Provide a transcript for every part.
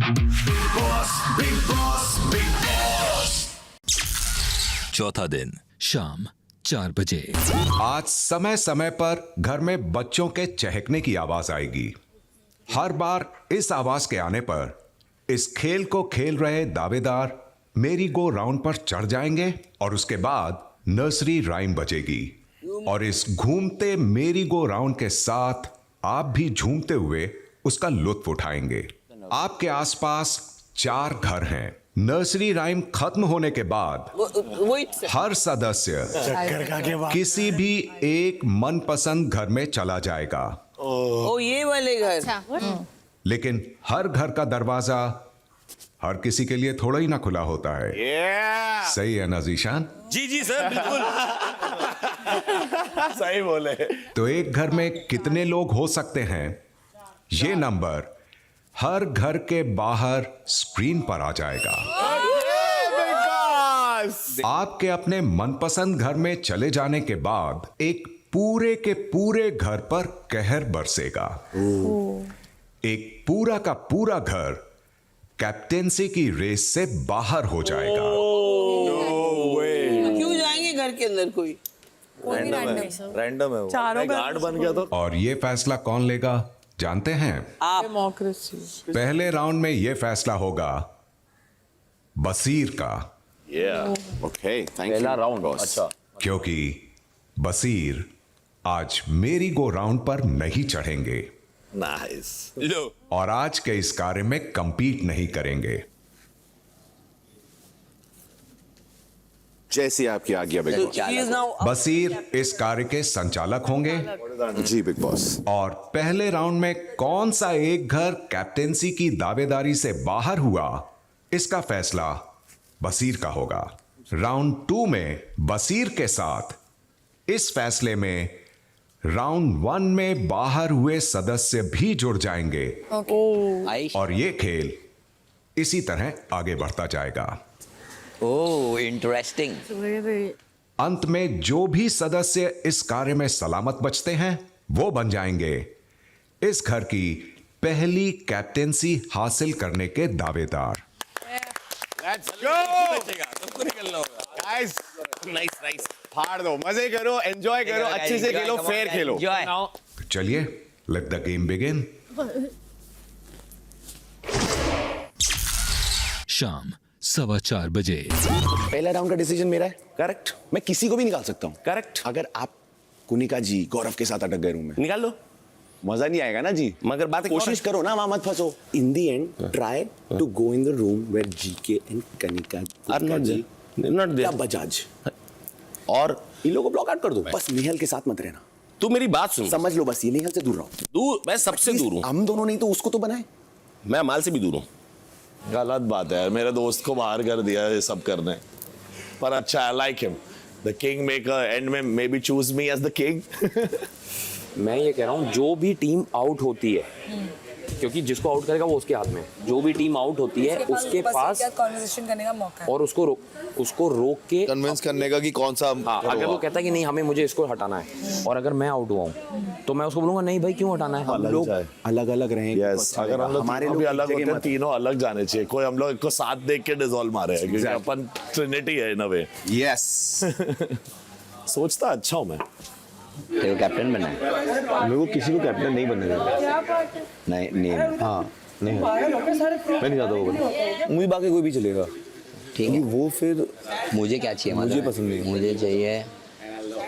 Big Boss. चौथा दिन शाम 4 बजे। आज समय समय पर घर में बच्चों के चहकने की आवाज आएगी। हर बार इस आवाज के आने पर इस खेल को खेल रहे दावेदार मेरी गो राउंड पर चढ़ जाएंगे और उसके बाद नर्सरी राइम बजेगी और इस घूमते मेरी गो राउंड के साथ आप भी झूमते हुए उसका लुत्फ उठाएंगे। आपके आसपास 4 घर हैं। नर्सरी राइम खत्म होने के बाद हर सदस्य किसी भी एक मनपसंद घर में चला जाएगा। ओ ये वाले घर। लेकिन हर घर का दरवाजा हर किसी के लिए थोड़ा ही ना खुला होता है। सही है ना जीशान? जी जी सर, बिल्कुल सही बोले। तो एक घर में कितने लोग हो सकते हैं, ये नंबर हर घर के बाहर स्क्रीन पर आ जाएगा। आपके अपने मनपसंद घर में चले जाने के बाद एक पूरे के पूरे घर पर कहर बरसेगा। एक पूरा का पूरा घर कैप्टेंसी की रेस से बाहर हो जाएगा। क्यों जाएंगे घर के अंदर? कोई रैंडम है वो। चारों गार्ड बन गया तो। और ये फैसला कौन लेगा जानते हैं? आप। डेमोक्रेसी। पहले राउंड में यह फैसला होगा बसीर का, ओके थैंक यू। पहला राउंड। अच्छा, क्योंकि बसीर आज मेरी गो राउंड पर नहीं चढ़ेंगे नाइस। लो और आज के इस कार्य में कंपीट नहीं करेंगे। जैसी आपकी आज्ञा big boss. He is now up. बसीर इस कार्य के संचालक होंगे जी बिग बॉस। और पहले राउंड में कौन सा एक घर कैप्टेंसी की दावेदारी से बाहर हुआ, इसका फैसला बसीर का होगा। राउंड 2 में बसीर के साथ इस फैसले में राउंड 1 में बाहर हुए सदस्य भी जुड़ जाएंगे और ये खेल इसी तरह आगे बढ़ता जाएगा। Oh interesting. अंत में जो भी सदस्य इस कार्य में सलामत बचते हैं वो बन जाएंगे इस घर की पहली कैप्टेंसी हासिल करने के दावेदार। Let's go. सबको निकलना होगा। Guys nice nice. फाड़ दो, मजे करो, एंजॉय करो, अच्छे से खेलो, फेयर खेलो। तो चलिए लेट द गेम बिगिन। शाम 4:15 बजे। पहला राउंड का डिसीजन मेरा है। करेक्ट मैं किसी को भी निकाल सकता हूँ। करेक्ट। अगर आप कुनिका जी गौरव के साथ अटक गए रूम में, निकाल लो, मजा नहीं आएगा ना जी। मगर बात कोशिश करो ना, वहां मत फंसो। In the end try to go in the room where GK and Kanika ji not या बजाज और इन लोगों को ब्लॉक आउट कर दो। बस निहल के साथ मत रहना। तू मेरी बात सुन। समझ लो, बस ये निहल से दूर रहो। दूर, मैं सबसे दूर हूँ। हम दोनों नहीं तो उसको तो बनाए। मैं अमाल से भी दूर हूँ। गलत बात है यार, मेरे दोस्त को बाहर कर दिया ये सब करने, पर अच्छा I like him. The king maker and में maybe choose me as the king. मैं ये कह रहा हूँ जो भी टीम आउट होती है, क्योंकि जिसको आउट करेगा वो उसके हाथ में, जो भी टीम आउट होती है उसके पास कन्वर्सेशन करने का मौका है और उसको रोक के कन्विंस करने का कि कौन सा। हाँ, अगर वो कहता है कि नहीं हमें मुझे इसको हटाना है और अगर मैं आउट हुआ हूँ तो मैं उसको बोलूंगा नहीं भाई क्यों हटाना है। हम लोग अलग अलग रहे। यस, अगर हम लोग हमारे तीनों भी अलग होते हैं, मत- तीनों अलग जाने चाहिए। कोई हम लोग को साथ देख के डिसॉल्व मारे हैं क्योंकि अपन ट्रिनिटी है इन अ वे। यस। सोचता अच्छा हूं मैं। तेरे को कैप्टन बनना है? मेरे को किसी को कैप्टन नहीं बनने देगा। नहीं हाँ नहीं, मैं नहीं चाहता वो बने। मुझे बाकी कोई भी चलेगा, ठीक क्योंकि है। वो फिर मुझे क्या चाहिए? मुझे मतलब पसंद नहीं। मुझे चाहिए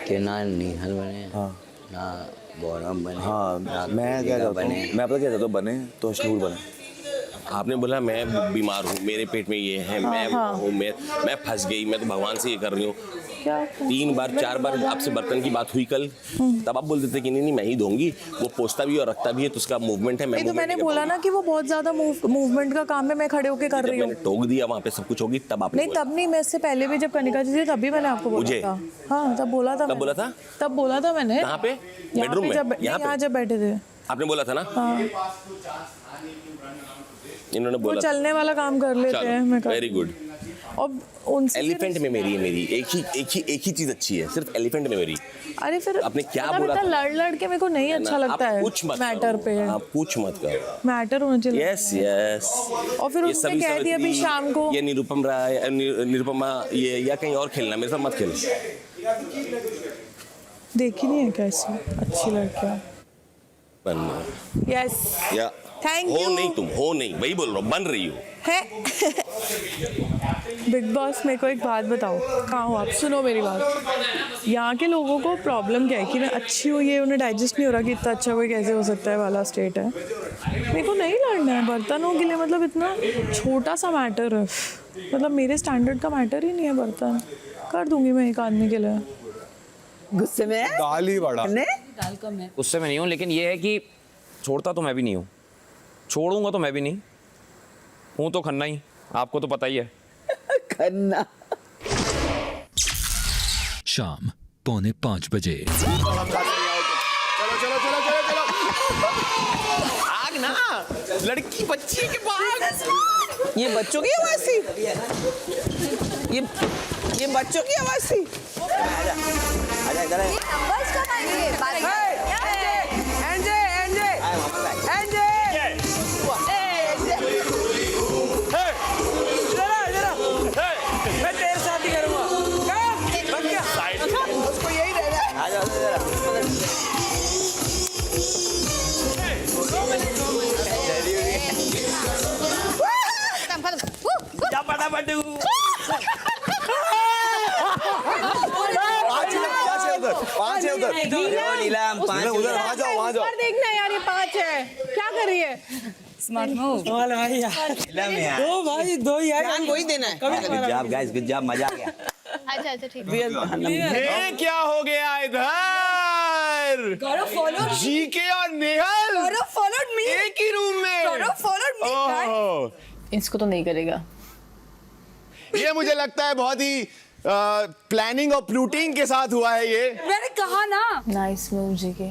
कि ना निहल बने, हाँ ना गौरव बने, हाँ ना मैं क्या चाहता हूँ, बने। मैं पता क्या चाहता हूँ, बने तो अशनूर बने। आपने बोला मैं बीमार हूँ, मेरे पेट में ये है, मैं हूँ, मैं फंस गई, मैं तो भगवान से ये कर रही हूँ। 3 बार 4 बार आपसे बर्तन की बात हुई कल, तब आप बोल देते कि नहीं मैं ही दूंगी। वो पोछता भी और रखता भी है तो उसका मूवमेंट है। मैं तो मैंने बोला ना कि वो बहुत ज्यादा मूवमेंट का काम है, मैं खड़े होके कर रही हूँ। मैंने टोक दिया वहाँ पे सब कुछ होगी तब आपने नहीं तब नहीं, मैं इससे पहले भी जब कनिका जी थी तब भी मैंने आपको मुझे? बोला था। हाँ तब बोला था। तब बोला था? तब बोला था मैंने। कहाँ पे? यहाँ बेडरूम पे में? जब यहाँ जब बैठे थे आपने बोला था ना? हाँ। इन्होंने वो बोला चलने वाला काम कर लेते हैं। मैं वेरी गुड। और उनसे एलिफेंट में मेरी है, मेरी एक ही चीज अच्छी है, सिर्फ एलिफेंट में मेरी अरे फिर आपने क्या मतलब बोला इतना था? लड़ के मेरे को नहीं अच्छा लगता है मैटर पे। आप कुछ मत करो। मैटर होना चाहिए। Yes yes. और फिर उसने कह दिया अभी शाम को ये निरुपमा ये या कहीं और खेलना, मेरे साथ मत खेल। देखी नहीं है कैसी अच्छी लड़कियां। बनना यस या थैंक हो यू। नहीं, तुम हो नहीं, वही बोल रहा हूँ, बन रही हो। है बिग बॉस मेरे को एक बात बताओ, कहाँ हो आप? सुनो मेरी बात। यहाँ के लोगों को प्रॉब्लम क्या है कि मैं अच्छी हूँ, ये उन्हें डाइजेस्ट नहीं हो रहा कि इतना अच्छा कोई कैसे हो सकता है वाला स्टेट है। मेरे को नहीं लड़ना है बर्तनों के लिए, मतलब इतना छोटा सा मैटर है, मतलब मेरे स्टैंडर्ड का मैटर ही नहीं है बर्तन। कर दूंगी मैं एक आदमी के लिए। गुस्से में है? दाल ही बड़ा उससे मैं नहीं हूँ, लेकिन ये है कि छोड़ता तो मैं भी नहीं हूँ, छोड़ूंगा तो मैं भी नहीं हूँ, तो खन्ना ही, आपको तो पता ही है। खन्ना। शाम 4:45 बजे। आग ना, लड़की बच्ची के पास। ये बच्चों की आवाज थी? ये बच्चों की आवाज थी? मैं तेरे साथ ही करूंगा। उसको यही रहना है। पांच है उधर। नीलम 5 उधर वहाँ जाओ, वहाँ जाओ। देखना यार ये 5 है, क्या कर रही है? नीलम यार। दो यार, ध्यान वही देना है। Good job guys, good job, मजा आ गया। अच्छा अच्छा ठीक ये क्या हो गया इधर? जीके और नेहल एक ही रूम में। ओह, इसको तो नहीं करेगा। ये मुझे लगता है बहुत ही प्लानिंग और प्लूटिंग के साथ हुआ है ये। मैंने कहा ना। नाइस मूव जी के।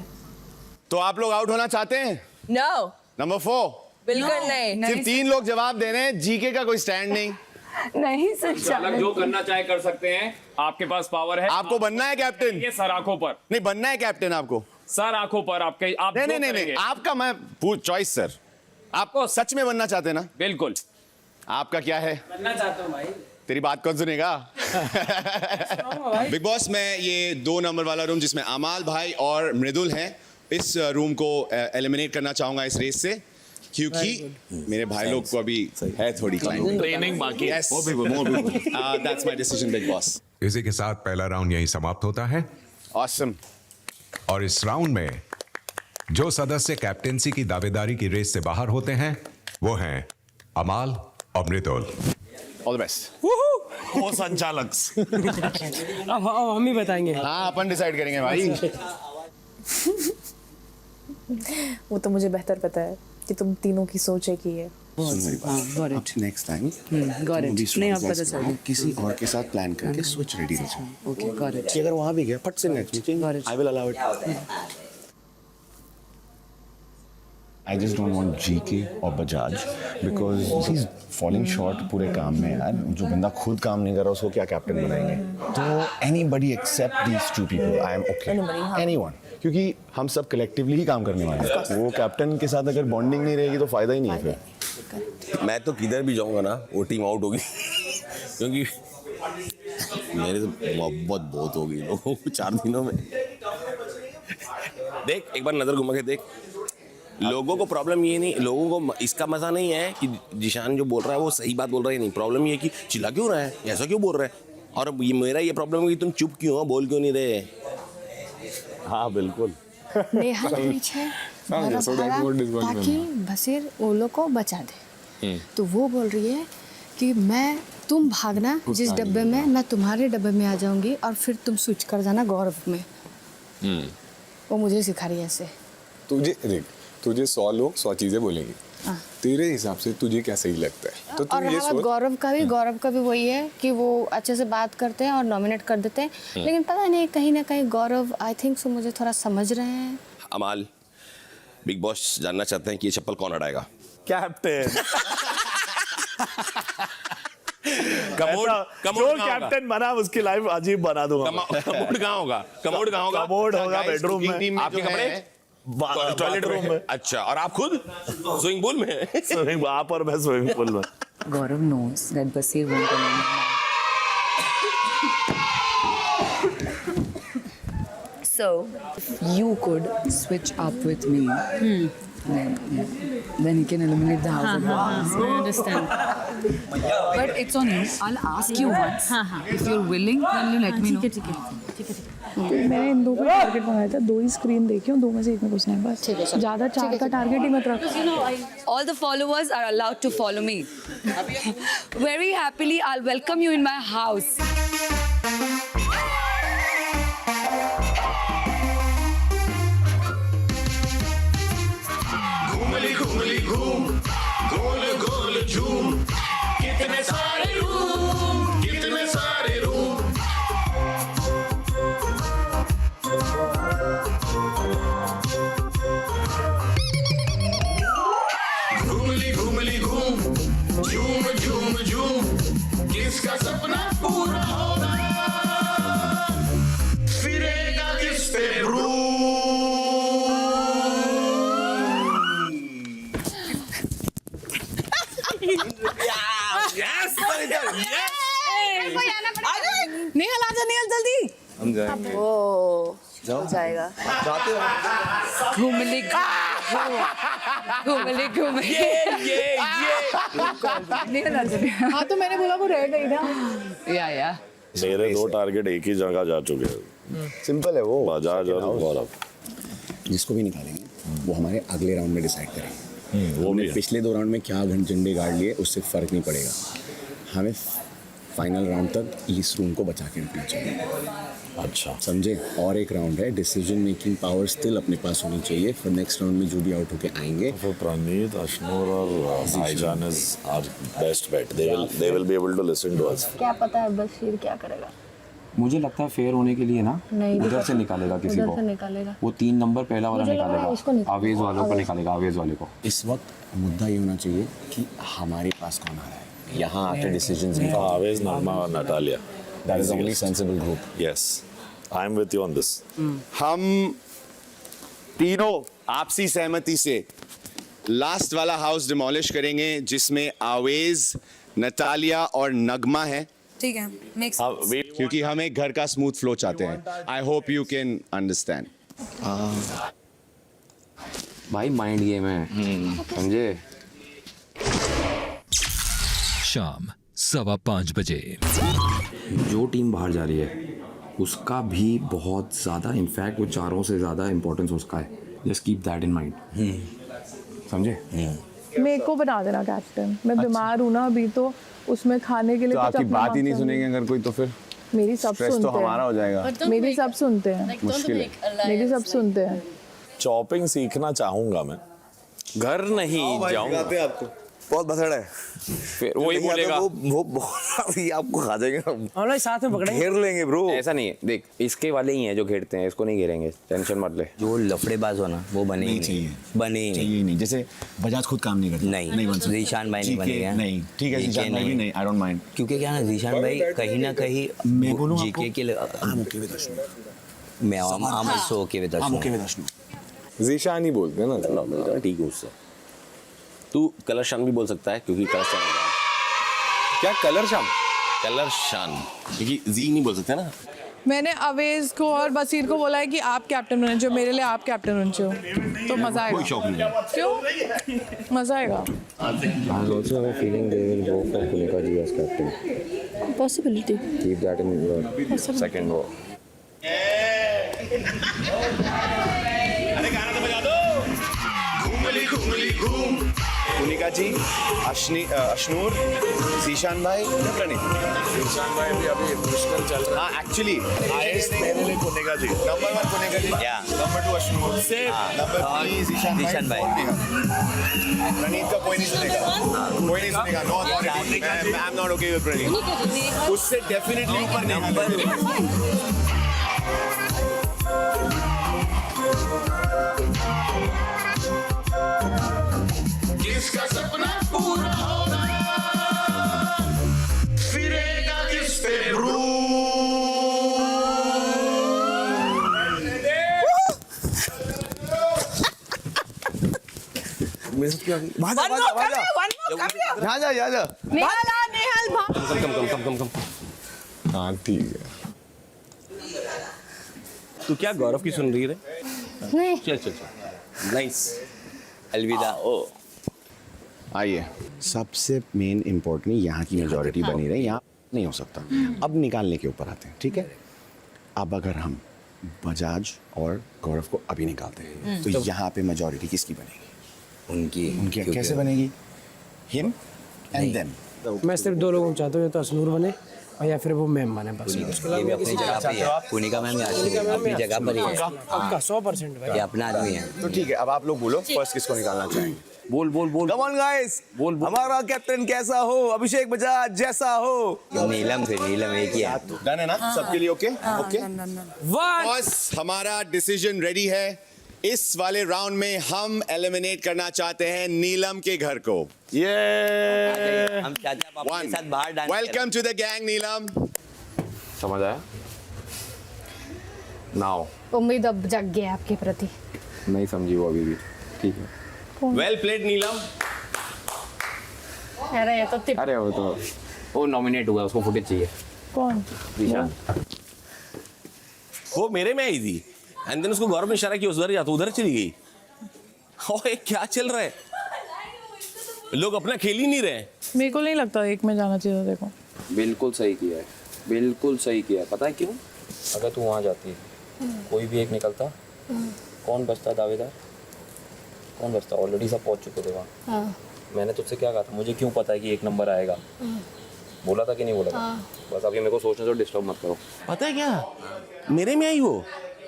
तो आप लोग आउट होना चाहते हैं? नो, नंबर 4 बिल्कुल नहीं। सिर्फ 3 लोग जवाब दे रहे हैं, जीके का कोई स्टैंड नहीं। नहीं सच्चा। अलग जो करना चाहे कर सकते हैं, आपके पास पावर है। आपको बनना है कैप्टन? ये सर आंखों पर, नहीं, बनना है कैप्टन आपको। सर आंखों पर आपके, आप नहीं जो नहीं नहीं करेंगे। नहीं, आपका मैं चॉइस सर। आपको सच में बनना चाहते हैं ना? बिल्कुल। आपका क्या है? बनना चाहता हूँ भाई। तेरी बात कौन सुनेगा? बिग बॉस में ये 2 नंबर वाला रूम जिसमें अमाल भाई और मृदुल हैं, इस रूम को एलिमिनेट करना चाहूंगा इस रेस से, क्योंकि मेरे भाई लोग को अभी है थोड़ी ट्रेनिंग बाकी है। That's my decision big boss. इसी के साथ पहला राउंड यहीं समाप्त होता है। ऑसम। और इस राउंड में जो सदस्य कैप्टेंसी की दावेदारी की रेस से बाहर होते हैं वो हैं अमाल और मृदुल। All the best. वो संचालक। अब हम ही बताएंगे। हाँ, अपन डिसाइड करेंगे भाई। वो तो मुझे बेहतर पता है कि तुम तीनों की सोच एक ही है। नेक्स्ट टाइम नहीं, आप पता चल किसी और के साथ प्लान करके स्विच रेडी रखो। Okay got it. अगर वहां भी गया फट से next I will allow it. I just don't want GK or Bajaj because he's falling short पूरे काम में यार। जो बंदा खुद काम नहीं कर रहा उसको क्या कैप्टन बनाएंगे? तो anybody except these 2 people, I am okay. Anyone. क्योंकि हम सब कलेक्टिवली ही काम करने वाले हैं। वो कैप्टन के साथ अगर बॉन्डिंग नहीं रहेगी तो फायदा ही नहीं है फिर। मैं तो किधर भी जाऊंगा ना, वो टीम आउट होगी। क्योंकि मेरे तो मोहब्बत बहुत होगी लोगों को 4 दिनों में। देख, एक बार नजर घुमा के देख। लोगों को प्रॉब्लम ये नहीं, लोगों को इसका मजा नहीं है कि जिशान जो बोल रहा है वो सही बात बोल रहा है नहीं। प्रॉब्लम ये है कि चिल्ला क्यों रहा है, ऐसा क्यों बोल रहा है। और ये मेरा ये प्रॉब्लम है कि तुम चुप क्यों हो, बोल क्यों नहीं रहे। हाँ बिल्कुल। नेहा पीछे ताकि बसीर ओलो को बचा दे। तो वो बोल रही है कि तुम भागना जिस डब्बे में, मैं तुम्हारे डब्बे में आ जाऊंगी और फिर तुम स्विच कर जाना गौरव में। वो मुझे सिखा रही है ऐसे। तुझे 100 लोग 100 चीजें बोलेंगे। तेरे हिसाब से तुझे क्या सही लगता है? तो और गौरव का भी वही है कि वो अच्छे से बात करते हैं और नॉमिनेट कर देते हैं, लेकिन पता नहीं कहीं ना कहीं गौरव आई थिंक सो मुझे थोड़ा समझ रहे हैं। अमाल, बिग बॉस जानना चाहते हैं कि ये चप्पल कौन हटाएगा? कैप्टन। कमोड जो कैप्टन बना उसकी लाइफ अजीब बना दूंगा। कमोड कहाँ होगा? कमोड कहाँ होगा? कमोड होगा बेडरूम में। आपके कपड़े टॉयलेट रूम में। अच्छा, और आप खुद स्विमिंग पूल में? स्विमिंग, आप और मैं स्विमिंग पूल में। Gaurav knows that Basir won't come in. So, if you could switch up with me, then he can eliminate the house at once. I understand. But it's on you. I'll ask you once. If you're willing, then you let me know. ठीक है। मैंने इन दो का target बनाया था, 2 ही screen देखी हूँ, 2 में से एक में घुसना है बस। ज़्यादा 4 का टारगेट ही मत रखो। All the followers are allowed to follow me. Very happily, I'll welcome you in my house. घूमली घूमली घूम, गोल गोल झूम, कितने सारे रूम, कितने सारे रूम। घूमली घूमली घूम, झूम झूम झूम, किसका सपना पूरा होगा, फिरेगा किस पे निकल आजा, निकल जल्दी। हम जाएंगे। हो जाएगा। जाते हो? घूमली घूमली घूमली। निकल आजा। हाँ तो मैंने बोला वो रह गई ना। या मेरे 2 टारगेट एक ही जगह जा चुके हैं। सिंपल है वो। बजाज और गौरव। जिसको भी निकालेंगे वो हमारे अगले राउंड में डिसाइड करेंगे। वो भी पिछले 2 राउंड में क्या झंडे गाड़ लिए उससे फर्क नहीं पड़ेगा, हमें फाइनल राउंड तक इस रूम को बचा के रखना चाहिए। अच्छा, समझे? और एक राउंड है, डिसीजन मेकिंग पावर स्टिल अपने पास होनी चाहिए। फिर नेक्स्ट राउंड में जो भी आउट होके आएंगे, फिर प्रणीत, अश्नूर और Bhaijaan is our best bet. They will be able to listen to us. क्या पता है बशीर क्या करेगा? मुझे लगता है फेयर होने के लिए ना नहीं, उधर से निकालेगा किसी उधर को। से निकालेगा। वो 3 नंबर पहला वाला मुझे लग रहा है इसको निकालेगा, निकालेगा। आवेज वालों को आवेज। निकालेगा, आवेज वाले को। इस वक्त मुद्दा ये होना चाहिए कि हमारे पास कौन आ रहा है, यहाँ आके डिसीजंस मेक। आवेज, नगमा और Natalia. That is only sensible group. Yes, I am with you on this. हम तीनों आपसी सहमति से लास्ट वाला हाउस डिमोलिश करेंगे जिसमें आवेज, नटालिया और नगमा है। ठीक है, नेक्स्ट। क्योंकि हम एक घर का स्मूथ फ्लो चाहते हैं। I hope you can understand. भाई माइंड गेम है, समझे? शाम 5:15 बजे। जो टीम बाहर जा रही है उसका भी बहुत ज़्यादा, इनफैक्ट वो चारों से ज़्यादा इंपॉर्टेंस उसका है। Just keep that in mind, समझे? मेरे को बना देना कैप्टन, मैं बीमार हूँ ना अभी, तो उसमें खाने के लिए तो कुछ आपकी अपना बात ही नहीं मौसम- सुनेंगे अगर कोई, तो फिर मेरी सब स्ट्रेस सुनते तो हमारा हो जाएगा। हैं, मेरी सब सुनते हैं, मुश्किल है। मेरी सब सुनते हैं। चॉपिंग सीखना चाहूंगा मैं। घर नहीं जाऊंगा। आपको बहुत बसड़ है, फिर वही बोलेगा वो आपको खा जाएंगे, हम लोग साथ में पकड़ेंगे। घेर लेंगे ब्रो। ऐसा नहीं है, देख इसके वाले ही हैं जो घेरते हैं, इसको नहीं घेरेंगे, टेंशन मत ले। जो लफड़ेबाज हो ना वो बने ही नहीं चाहिए। बने ही नहीं। चाहिए नहीं। जैसे बजाज खुद काम नहीं करता। नहीं बन सकता। जीशान भाई नहीं जीके बनेगा। नहीं, ठीक है, जीशान भाई भी नहीं, आई डोंट माइंड। क्योंकि क्या ना जीशान भाई कहीं ना कहीं मैं बोलूं जीके के लिए I'm okay with Ashnu। मैं I'm also okay with I'm Ashnu। okay with Ashnu। Zeeshan ही बोलते हैं ना। ठीक है उससे। तू कलर शान भी बोल सकता है क्योंकि कलर शान क्या कलर शाम? कलर शान, क्योंकि जी नहीं बोल सकते ना। मैंने अवेज को और बसीर को बोला है कि आप कैप्टन बने चाहिए, मेरे लिए आप कैप्टन बने चाहिए, तो मजा आएगा। कोई शौक नहीं है। क्यों? मजा आएगा। I also have a feeling they will go for Punika ji as captain. Possibility. Keep that in the second row. घूमली घूमली घूम, पुनिका जी, अश्नूर, जीशान भाई, प्रणीत। जीशान भाई भी अभी मुश्किल चल रहा हाँ, एक्चुअली हाईएस्ट मेरे लिए Punika ji. Number 1 Punika ji, number 2 Ashnoor, number 3 Zeeshan भाई। प्रणीत का कोई नहीं सुनेगा, कोई नहीं सुनेगा। No authority. I am not okay with Praneet. उससे डेफिनेटली ऊपर नंबर किसका सपना पूरा होगा, फिरे मेरे साथ क्यों आ गई? वहाँ जा, One वहाँ more, जा, वहाँ come here, one more, जा। come here. जा जा जा जा नेहाल आ, नेहाल भाग. कम। हाँ ठीक है. तू क्या गौरव की सुन रही है? नहीं चल चल चल. नाइस. अलविदा. आइए, सबसे मेन इम्पोर्टेंट यहाँ की मेजॉरिटी बनी रहे, यहाँ नहीं हो सकता. अब निकालने के ऊपर आते हैं, ठीक है. अब अगर हम बजाज और गौरव को अभी निकालते हैं तो यहाँ पे मेजॉरिटी किसकी बनेगी? उनकी उनकी कैसे बनेगी? Him and them. मैं सिर्फ 2 लोगों को चाहता हूँ, या तो असनूर बने और या फिर वो मैम बने बस. ये भी अपनी जगह पे है. पुनिका मैम अपनी जगह पर ही है. पक्का 100% भाई. ये अपना आदमी है. तो ठीक है, अब आप लोग बोलो फर्स्ट किसको निकालना चाहेंगे? बोल बोल बोल. कम ऑन गाइस, हमारा कैप्टन कैसा हो? अभिषेक बजाज जैसा हो? नीलम से नीलम एक ही है. डन है ना सबके लिए? Okay okay. बॉस हमारा डिसीजन रेडी है. इस वाले राउंड में हम एलिमिनेट करना चाहते हैं नीलम के घर को. ये हम चाचा पापा के साथ बाहर dance. Welcome to the gang Neelam. समझ आया? नाउ उम्मीद अब जग गया आपके प्रति. नहीं समझी वो अभी भी. ठीक है. वेल प्लेड नीलम. अरे ये तो टिप. अरे वो नॉमिनेट हुआ, उसको फुटेज चाहिए. कौन? ईशान. वो मेरे में आई थी. एंड देन उसको गौरव ने इशारा किया उधर जा, तो उधर चली गई. ओए क्या चल रहा है? लोग अपना खेल ही नहीं रहे. मेरे को नहीं लगता एक में जाना चाहिए था. देखो बिल्कुल सही किया है, बिल्कुल सही किया है. पता है क्यों? अगर तू वहाँ जाती, कोई भी एक निकलता, कौन बचता दावेदार? कौन बचता? ऑलरेडी सब पहुँच चुके थे वहाँ. मैंने तुझसे क्या कहा था? मुझे क्यों पता है कि 1 नंबर आएगा? बोला था कि नहीं बोला था? बस अभी मेरे को सोचने से डिस्टर्ब मत करो. पता है क्या, मेरे में आई वो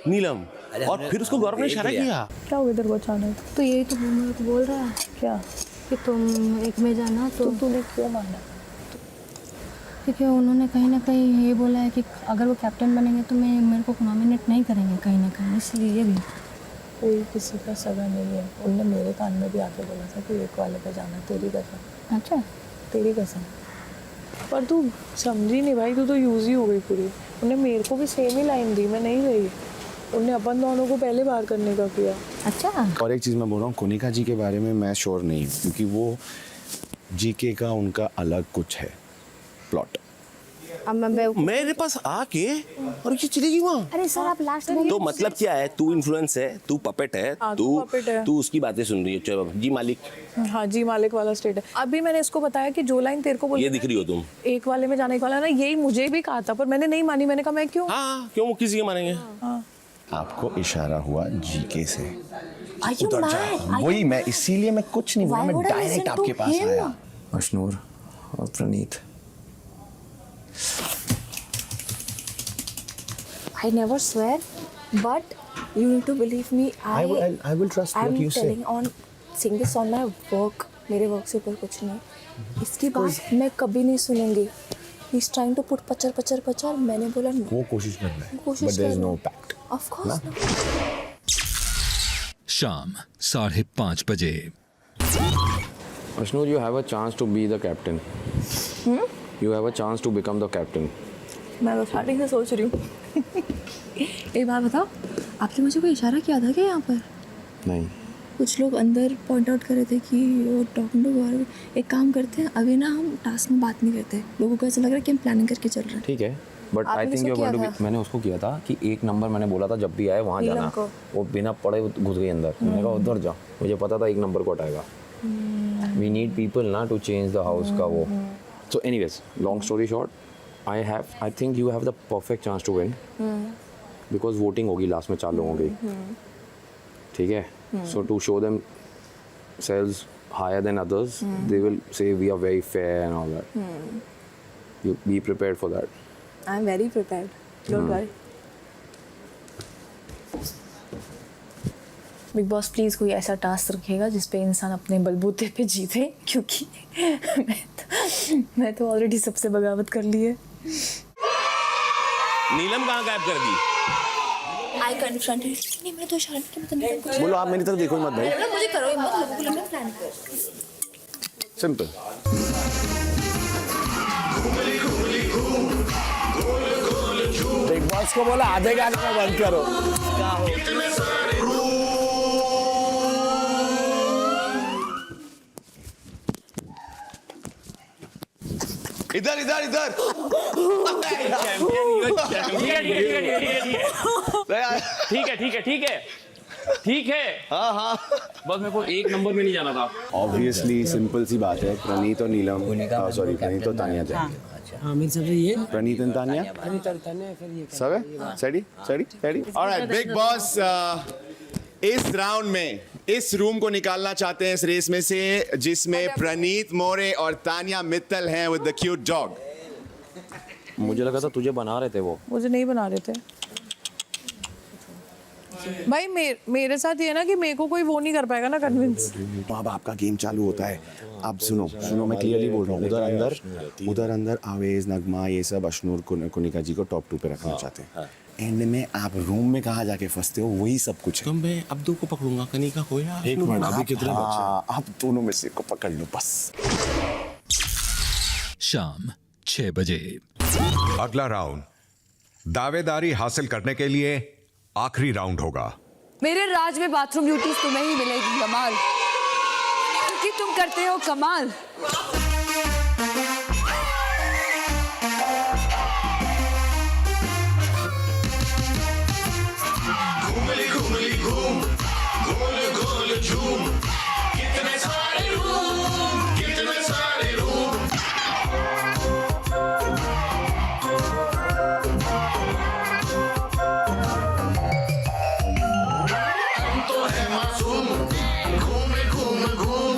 नीलम, और फिर उसको गौरव ने इशारा किया. क्या हो इधर को अचानक? तो यही तो मेरे को बोल रहा है क्या कि तुम एक में जाना. तो तूने क्यों माना? क्योंकि उन्होंने कहीं ना कहीं ये बोला है कि अगर वो कैप्टन बनेंगे तो मेरे को नॉमिनेट नहीं करेंगे कहीं ना कहीं, इसलिए भी. कोई किसी का सगा नहीं है. उनने मेरे कान में भी आके बोला था कि 1 वाले पे जाना. तेरी कसम. अच्छा तेरी कसम. पर तू समझी नहीं भाई, तू तो यूज ही हो गई पूरी. उन्हें मेरे को भी सेम ही लाइन दी, मैं नहीं रही. उन्हें अपन दोनों को पहले बार करने का किया. अच्छा. और एक चीज़ मैं बोल रहा हूँ, कोनिका जी के बारे में मैं श्योर नहीं हूँ क्योंकि वो जीके का उनका अलग कुछ है प्लॉट. अब मैं मेरे पास आके और ये चली गई वहाँ. अरे सर आप लास्ट तो मतलब क्या है? तू इन्फ्लुएंस है, तू पपेट है, तू उसकी बातें सुन रही है. चलो जी मालिक. हाँ जी मालिक वाला स्टेट है. अभी मैंने इसको बताया कि जो लाइन तेरे को बोली ये दिख रही हो तुम. 1 वाले में जाने एक वाला ना, यही मुझे भी कहा था पर मैंने नहीं मानी. मैंने कहा मैं क्यों. हाँ क्यों किसी के मानेंगे. हाँ. आपको इशारा हुआ जीके से. Are you उतर जा. mad? वही मैं इसीलिए मैं कुछ नहीं बोला, Why मैं would I डायरेक्ट listen आपके to पास him? आया. अशनूर और प्रणीत. I never swear, but you need to believe me. I will trust what I'm you say. telling on saying this on my work. मेरे work से ऊपर कुछ नहीं. इसकी बात मैं कभी नहीं सुनूंगी. He's trying to put पचर. मैंने बोला no. वो कोशिश कर रहा है. कोशिश But there is कर no रहा है. pact. Of course not. शाम 5:30 बजे. Ashnur, you have a chance to be the captain. You have a chance to become the captain. मैं तो स्टार्टिंग से सोच रही हूँ. एक बात बताओ, आपने मुझे कोई इशारा किया था क्या यहाँ पर? नहीं. कुछ लोग अंदर पॉइंट आउट कर रहे थे कि वो टॉकिंग टू गौरव. एक काम करते हैं, अभी ना हम टास्क में बात नहीं करते. लोगों को ऐसा लग रहा है कि हम प्लानिंग करके चल रहे हैं. ठीक है, but I think you are going to be. मैंने उसको किया था कि 1 नंबर मैंने बोला था जब भी आए वहाँ जाना. वो बिना पढ़े घुस गई अंदर. मैंने कहा उधर जा, मुझे पता था 1 नंबर को हटाएगा. वी नीड पीपल ना टू चेंज द हाउस का वो. So anyways, long story short, I think you have the perfect chance to win because वोटिंग होगी लास्ट में 4 लोगों की. ठीक है. So to show them selves higher than others, they will say we are very fair and all that. You be prepared for that. I'm very prepared. Don't worry. Big boss please कोई ऐसा task रखेगा जिसपे इंसान अपने बलबूते पे जीते, क्योंकि मैं तो ऑलरेडी सबसे बगावत कर ली है. नीलम कहाँ गायब कर दी? I confronted. नहीं मैं तो इशारा नहीं किया. मैं कुछ बोलो आप मेरी तरफ देखो मत भाई. मुझे करो मत. लोगों को लगना प्लान कर. सिंपल. बिग बॉस को बोला आधे गाने में बंद करो. इधर इधर इधर ठीक है। हाँ हाँ बस मेरे को एक नंबर में नहीं जाना था। ऑब्वियसली सिंपल सी बात है, प्रणीत और नीलम, सॉरी प्रणीत और तानिया जाएंगे। हाँ मेरे सबसे ये प्रणीत और तानिया फिर ये सब है, सैडी। ऑलराइट बिग बॉस, इस राउंड में इस रूम को निकालना चाहते हैं इस रेस में से जिसमें प्रणीत मोरे और तानिया मित्तल हैं विद द क्यूट डॉग। मुझे लगा था तुझे बना रहे थे वो। मुझे नहीं बना रहे थे भाई। मेरे साथ ये है ना कि मेरे को कोई वो नहीं कर पाएगा ना कन्विंस। अब आपका गेम चालू होता है। अब सुनो मैं क्लियरली बोल रहा हूँ, उधर अंदर आवेज, नगमा, ये सब अशनूर कुनिका जी को टॉप 2 पे रखना चाहते हैं। एंड में आप रूम में कहाँ जाके फंसते हो, वही सब कुछ है। तो मैं अब्दू को पकड़ूंगा, कनिका को या एक मिनट, अभी कितने बच्चे? आप दोनों में से को पकड़ लो बस। शाम 6 बजे। अगला राउंड दावेदारी हासिल करने के लिए आखिरी राउंड होगा। मेरे राज में बाथरूम ड्यूटीज तुम्हें ही मिलेगी कमाल, क्योंकि तुम करते हो कमाल। घूमली घूमली घूम, गोल गोल झूम, कितने सारे रूम, कितने सारे रूम। हम तो है मासूम, घूम घूम घूम,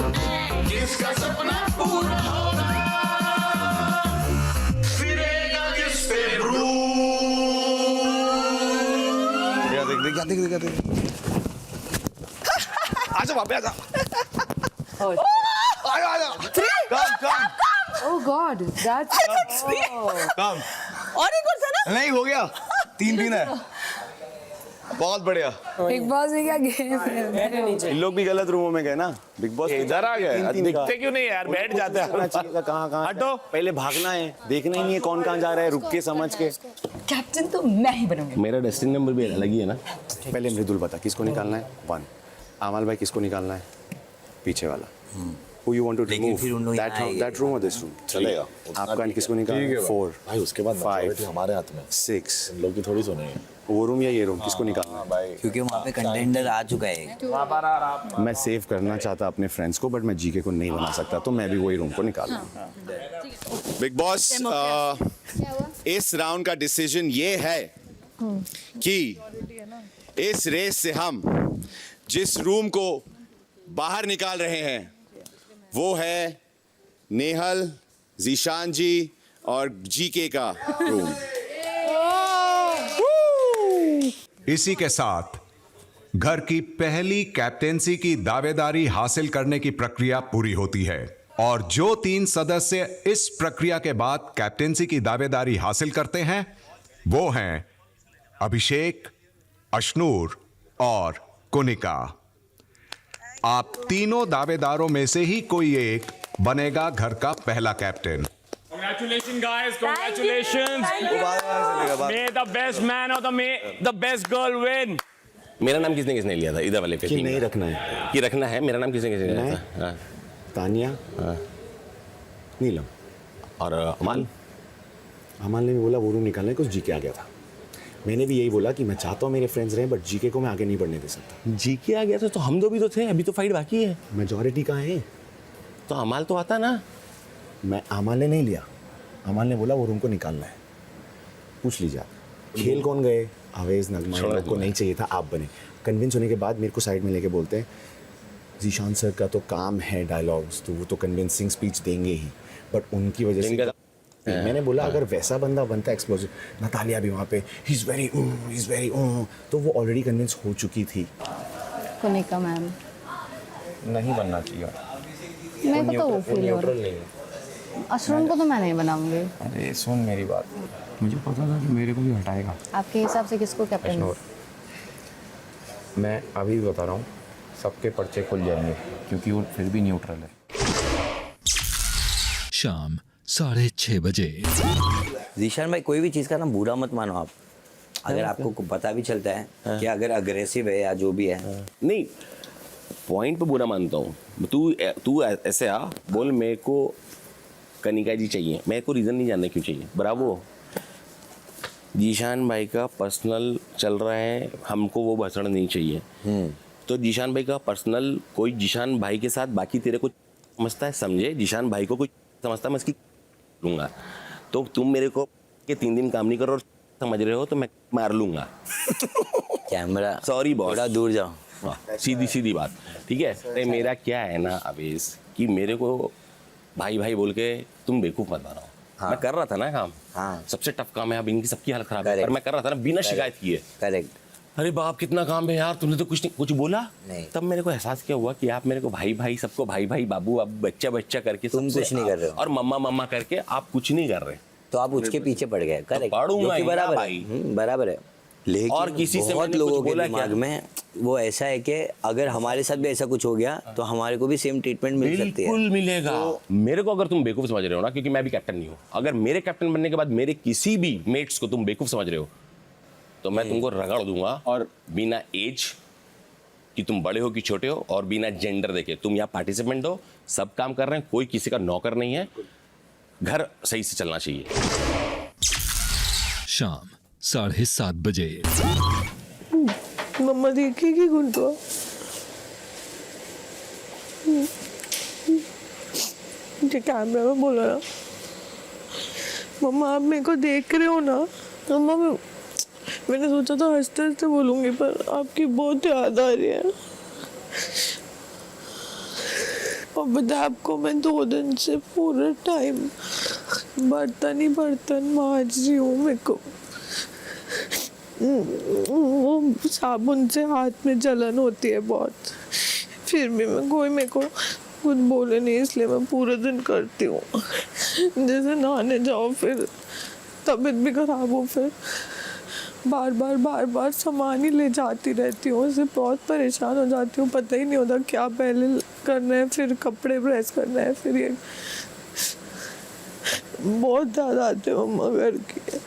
किसका सपना पूरा होगा, फिरेगा किस पे रूम। देख आजा वापस आजा। आजा कम Oh God, that's कम। और एक और था ना? नहीं हो गया, 3 है। बहुत बढ़िया। बिग बॉस में क्या गेम है? इन लोग भी गलत रूमों में गए ना। बिग बॉस इधर आ गए, दिखते क्यों नहीं यार, बैठ जाते हैं। कहाँ हटो। पहले भागना है, देखना ही नहीं है कौन कहाँ जा रहा है, रुक के समझ के। कैप्टन तो मैं ही बनूंगी। मेरा डेस्टिनी नंबर भी अलग ही है ना। पहले मृदुल बता किसको निकालना है? 1। आमाल भाई किसको निकालना है? पीछे वाला। Who you want to remove? That room or this room? चलेगा। आपका किसको निकालना है? 4 भाई उसके बाद 5 हमारे हाथ में, 6। लोग की थोड़ी सुनेंगे। वो रूम या ये रूम किसको निकालना है? क्योंकि वहाँ पे कंटेंडर आ चुका है। मैं सेव करना चाहता अपने फ्रेंड्स को, बट मैं जीके को नहीं बना सकता, तो मैं भी वही रूम को निकाल लूँ। बिग बॉस, इस राउंड का डिसीजन ये है कि इस रेस से हम जिस रूम को बाहर निकाल रहे हैं वो है नेहल, जीशान जी और जीके का रूम। इसी के साथ घर की पहली कैप्टेंसी की दावेदारी हासिल करने की प्रक्रिया पूरी होती है, और जो 3 सदस्य इस प्रक्रिया के बाद कैप्टेंसी की दावेदारी हासिल करते हैं वो हैं अभिषेक, अशनूर और कुनिका। आप तीनों दावेदारों में से ही कोई एक बनेगा घर का पहला captain. Congratulations guys, congratulations. May the best man or the best girl win. मेरा नाम किसने लिया था इधर वाले पे? कि नहीं रखना है? कि रखना है। मेरा नाम किसने लिया था? हाँ। तानिया, नीलम और अमाल। अमाल ने भी बोला वो रूम निकालने को, जीके आ गया था। मैंने भी यही बोला कि मैं चाहता हूँ मेरे फ्रेंड्स रहें, बट जीके को मैं आगे नहीं बढ़ने दे सकता। जीके आ गया था तो हम दो भी तो थे, अभी तो फाइट बाकी है। मेजॉरिटी कहाँ है? तो अमाल तो आता ना। मैं अमाल ने नहीं लिया, अमाल ने बोला वो रूम को निकालना है। पूछ लीजिए आप खेल कौन गए? आवेज, नगमा को नहीं चाहिए था, आप बने। कन्विंस होने के बाद मेरे को साइड में लेके बोलते हैं जीशान सर का तो काम है डायलॉग्स, तो वो तो कन्विंसिंग स्पीच देंगे ही, बट उनकी वजह से मैंने बोला अगर वैसा बंदा बनता एक्सप्लोसिव, नतालिया भी वहाँ पे ही इज़ वेरी तो वो ऑलरेडी कन्विंस हो चुकी थी। कुनिका मैम नहीं बनना चाहिए। मेरे को तो वो फील हो रहा है। अशरून को तो मैं नहीं बनाऊंगी। अरे सुन मेरी बात, मुझे पता था कि मेरे को भी हटाएगा। आपके हिसाब से किसको कैप्टन? मैं अभी भी बता रहा हूँ, सबके पर्चे खुल जाएंगे क्योंकि वो फिर भी न्यूट्रल है। शाम 6:30 बजे। जीशान भाई कोई भी चीज़ का ना बुरा मत मानो आप। अगर आपको पता भी चलता है कि अगर अग्रेसिव है या जो भी है, नहीं पॉइंट पे बुरा मानता हूँ। तू ऐसे आ बोल, मेरे को कनिका जी चाहिए, मेरे को रीज़न नहीं जानना क्यों चाहिए। ब्रावो, जीशान भाई का पर्सनल चल रहा है, हमको वो भाषण नहीं चाहिए। तो जीशान भाई का पर्सनल, कोई जीशान भाई के साथ बाकी तेरे को समझता है समझे, जीशान भाई को कोई समझता है मैं इसकी लूँगा। तो तुम मेरे को के 3 दिन काम नहीं करो और समझ रहे हो तो मैं मार लूँगा। कैमरा सॉरी बॉस, थोड़ा दूर जाओ। सीधी सीधी बात, ठीक है। तो मेरा क्या है ना अवेश कि मेरे को भाई भाई बोल के तुम बेवकूफ़ मत बनाओ। हाँ। मैं कर रहा था ना काम, हाँ। सबसे टफ काम है, अब इनकी सबकी हालत खराब है, पर मैं कर रहा था ना बिना शिकायत किए। करेक्ट। अरे बाप कितना काम है यार, तुमने तो कुछ बोला नहीं। तब मेरे को एहसास क्या हुआ कि आप मेरे को भाई भाई, सबको भाई भाई, बाबू बाबू, बच्चा बच्चा करके तुम कुछ नहीं कर रहे हो और मम्मा मम्मा करके आप कुछ नहीं कर रहे, तो आप उसके पीछे पड़ गए। करेक्ट, पढ़ूंगा ही ना बराबर भाई। बराबर है। लेकिन और किसी से बहुत मैंने लोगों कुछ के बोला दिमाग क्या? में वो ऐसा है कि अगर हमारे साथ भी ऐसा कुछ हो गया तो हमारे को भी सेम ट्रीटमेंट मिल सकती है। बिल्कुल मिलेगा। मेरे को अगर तुम बेवकूफ समझ रहे हो ना, क्योंकि मैं भी कैप्टन नहीं हूँ, अगर मेरे कैप्टन बनने के बाद मेरे किसी भी मेट्स को तुम बेवकूफ समझ रहे हो तो मैं तुमको रगड़ दूंगा, और बिना एज कि तुम बड़े हो कि छोटे हो, और बिना जेंडर देखे। तुम यहाँ पार्टिसिपेंट हो, सब काम कर रहे हैं, कोई किसी का नौकर नहीं है, घर सही से चलना चाहिए। शाम 7:30 बजे। मम्मा देखेगी गुंटुआ। मुझे कैमरा में बोला ना, मम्मा आप मेरे को देख रहे हो ना? मम्मा मैंने सोचा था हंसते हंसते बोलूंगी, पर आपकी बहुत याद आ रही है। और बता आपको, मैं 2 दिन से पूरा टाइम बर्तन ही बर्तन मांज रही हूँ। मेरे को वो साबुन से हाथ में जलन होती है बहुत, फिर भी कोई मेरे को कुछ बोले नहीं, इसलिए मैं पूरे दिन करती हूँ। जैसे नहाने जाओ, फिर तबीयत भी खराब हो, फिर बार बार सामान ही ले जाती रहती हूँ। उससे बहुत परेशान हो जाती हूँ, पता ही नहीं होता क्या पहले करना है, फिर कपड़े प्रेस करना है, फिर ये बहुत ज़्यादा आते हो मम्मा घर की।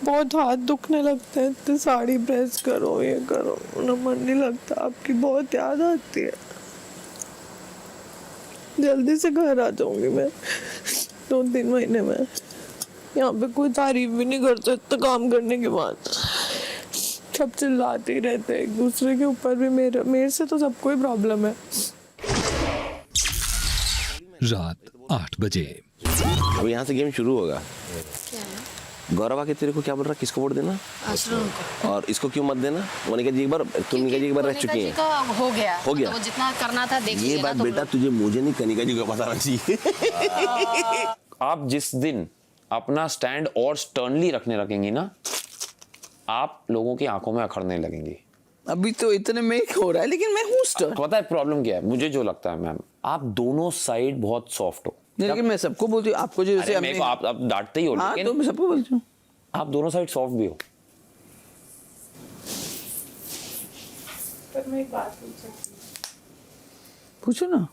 बहुत हाथ दुखने लगते हैं, तो साड़ी प्रेस करो, ये करो, ना मन नहीं लगता। आपकी बहुत याद आती है। जल्दी से घर आ जाऊंगी मैं 2-3 महीने में। यहाँ पे कोई तारीफ भी नहीं करता इतना काम करने के बाद। सब चिल्लाते ही रहते हैं एक दूसरे के ऊपर भी। मेरे से तो सबको ही प्रॉब्लम है। रात 8 बजे। अब यहाँ से गेम शुरू होगा। गौरव आके तेरे को क्या बोल रहा है, किसको वोट देना? अशरून को। और इसको क्यों मत देना? मोनिका जी एक बार, मोनिका जी एक बार रह चुकी हैं। हो गया, हो गया। तो वो जितना करना था देख ये लिया बात ना, तो बेटा तुझे, मुझे नहीं, कनिका जी को बताना चाहिए। आप जिस दिन अपना स्टैंड और स्टर्नली रखने लगेंगी ना, आप लोगों की आंखों में अखड़ने लगेंगी। अभी तो इतने में हो रहा है, लेकिन मैं हूँ स्टर्न। पता है प्रॉब्लम क्या है? मुझे जो लगता है मैम, आप दोनों साइड बहुत सॉफ्ट हो। लेकिन मैं सबको बोलती हूँ, आपको जो जैसे मेरे को आप डांटते ही हो, हाँ, लेकिन तो मैं सबको बोलती हूँ आप दोनों साइड सॉफ्ट भी हो। पर मैं एक बात पूछो ना।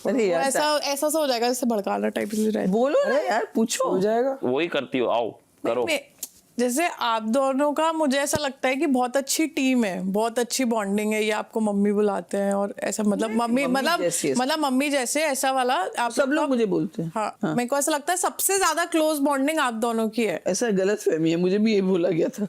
अरे यार ऐसा हो जाएगा जैसे भड़काना टाइप से रहता है। बोलो ना यार, पूछो, हो जाएगा। वही करती हो, आओ करो। जैसे आप दोनों का मुझे ऐसा लगता है कि बहुत अच्छी टीम है, बहुत अच्छी बॉन्डिंग है। ये आपको मम्मी बुलाते हैं और ऐसा, मतलब मम्मी मतलब मम्मी जैसे, ऐसा वाला आप सब लोग मुझे बोलते हैं। हाँ, मेरे को ऐसा लगता है सबसे ज्यादा क्लोज बॉन्डिंग आप दोनों की है। ऐसा गलत फहमी है, मुझे भी ये बोला गया था।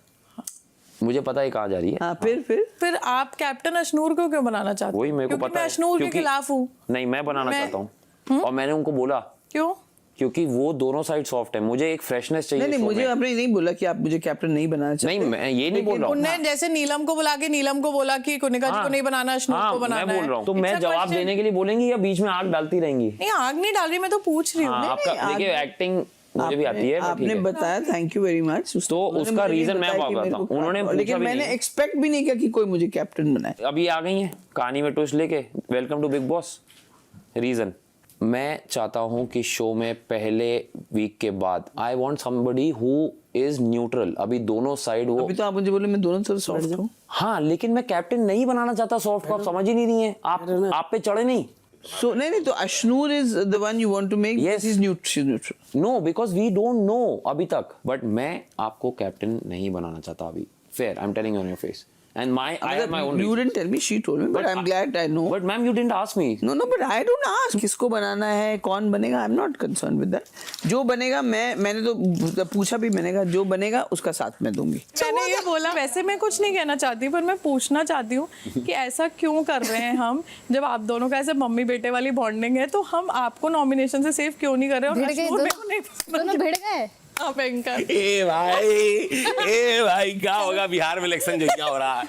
मुझे पता है कहाँ जा रही है। हाँ, फिर आप कैप्टन अशनूर को क्यों बनाना चाहते हो? वही मेरे को क्योंकि पता मैं है, अशनूर के खिलाफ हूँ। नहीं, मैं बनाना चाहता हूँ, और मैंने उनको बोला। क्यों? क्योंकि वो दोनों साइड सॉफ्ट है, मुझे एक फ्रेशनेस चाहिए। नहीं, मुझे आपने नहीं बोला कि आप मुझे कैप्टन नहीं बनाना चाहते। नहीं, मैं ये नहीं बोल रहा हूँ। उन्होंने जैसे नीलम को बुला के नीलम को बोला कि कुनिका जी को नहीं बनाना, अशनूर को बनाना है। मैं बोल रहा हूँ, तो मैं जवाब देने के लिए बोलेंगी या बीच में आग डालती रहेंगी? नहीं, आग नहीं डाल रही, मैं तो पूछ रही हूँ। आपका देखिए, एक्टिंग मुझे भी आती है। आपने बताया, थैंक यू वेरी मच। तो उसका रीजन मैं बताता हूँ। उन्होंने, लेकिन मैंने एक्सपेक्ट भी नहीं किया कि कोई मुझे कैप्टन बनाए। अभी आ गई है कहानी में ट्विस्ट लेके, welcome to Bigg Boss. Reason, मैं चाहता हूं कि शो में पहले वीक के बाद I want somebody who is neutral. अभी दोनों साइड वो, अभी तो आप मुझे बोले मैं दोनों तरफ सॉफ्ट हूं। हाँ, लेकिन मैं कैप्टन नहीं बनाना चाहता सॉफ्ट को। आप समझ ही नहीं रही हैं, आप पे चढ़े नहीं। So नहीं, तो Ashnoor is the one you want to make. Yes, she's neutral. No, because we don't know अभी तक। बट मैं आपको कैप्टन नहीं बनाना चाहता अभी। Fair, I'm telling you on your face. And I have my own You didn't tell me, she told me, but I'm glad I know. But ma'am, you didn't ask me. No, but I don't ask किसको बनाना है, कौन बनेगा. I'm not concerned with that. जो बनेगा मैंने तो पूछा भी, मैंने कहा जो बनेगा उसका साथ मैं दूंगी. मैंने ये बोला, वैसे मैं कुछ नहीं कहना चाहती, पर मैं पूछना चाहती हूँ कि ऐसा क्यों कर रहे हैं हम, जब आप दोनों का ऐसे मम्मी बेटे वाली बॉन्डिंग है, तो हम आपको नॉमिनेशन से सेव क्यों नहीं कर रहे? और अशनूर मेरे को नहीं पसंद. दोनों भिड़ गए. हाँ भयंकर. ए भाई क्या होगा बिहार में इलेक्शन जो क्या हो रहा है?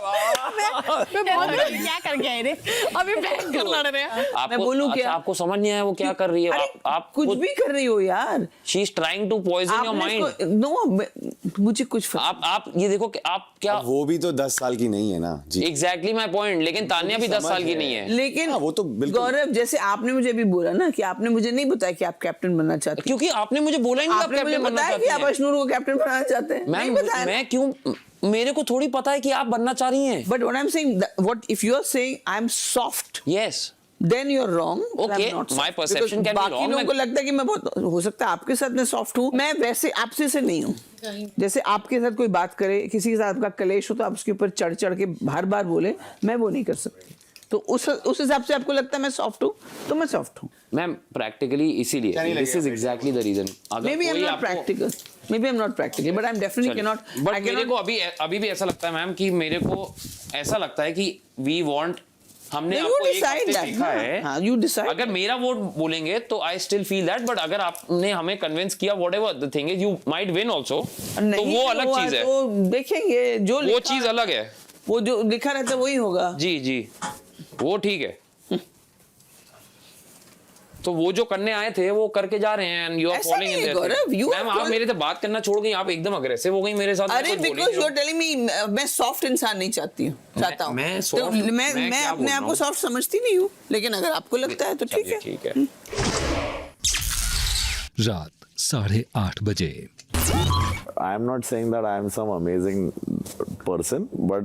क्या करके आए रे? अभी भयंकर लड़ रहे हैं. मैं बोलूं क्या? आपको समझ नहीं आया वो क्या कर रही है? आप कुछ भी कर रही हो यार. She is trying to poison your mind. No, मुझे कुछ आप ये देखो कि आप क्या, वो भी तो 10 साल की नहीं है ना जी. Exactly my point. लेकिन तान्या भी 10 साल की नहीं है. लेकिन वो तो बिल्कुल. गौरव, जैसे आपने मुझे अभी बोला ना कि आपने मुझे नहीं बताया कि आप कैप्टन बनना चाहते हैं. क्योंकि आपने मुझे बोला ही नहीं आप कैप्टन बनना चाहते हैं. आप अशनूर को कैप्टन बनाना चाहते हैं. मैं क्यों, मेरे को थोड़ी पता है कि आप बनना चाह रही हैं. But what I'm saying, what if you are saying I'm soft? Yes. Then you're wrong. Okay, I'm not soft. my perception Because can be बाकी wrong. लोगों को लगता है कि मैं बहुत, हो सकता है आपके साथ मैं सॉफ्ट हूँ. मैं वैसे आपसे से नहीं हूँ. जैसे आपके साथ कोई बात करे, किसी के साथ आपका कलेश हो, तो आप उसके ऊपर चढ़ के हर बार बोले, मैं वो नहीं कर सकती. तो उस हिसाब से आपको लगता है मैं सॉफ्ट हूँ, तो मैं सॉफ्ट हूँ. मैम प्रैक्टिकली इसीलिए this is exactly the reason. Maybe I'm not practical. Maybe I'm not practical, but I'm definitely cannot. But मेरे को अभी भी ऐसा लगता है मैम कि मेरे को ऐसा लगता है कि वी वांट, हमने आपको एक हफ्ते देखा है. हाँ, you decide. अगर मेरा वोट बोलेंगे तो I still feel that, but अगर आपने हमें कन्विंस किया, whatever the thing is, you might win also, तो वो अलग चीज है. तो देखेंगे जो वो चीज अलग है. वो जो लिखा रहता है वही होगा. जी वो ठीक है. तो वो जो करने आए थे वो करके जा रहे हैं, and you are following in there. Ma'am आप मेरे से बात करना छोड़ गई, आप एकदम अग्रेसिव हो गई मेरे साथ. अरे because you are telling me मैं सॉफ्ट इंसान नहीं चाहता हूं. मैं अपने आप को सॉफ्ट समझती नहीं हूं, लेकिन अगर आपको लगता है तो ठीक है. रात 8:30 बजे. I am not saying that I am some amazing person, but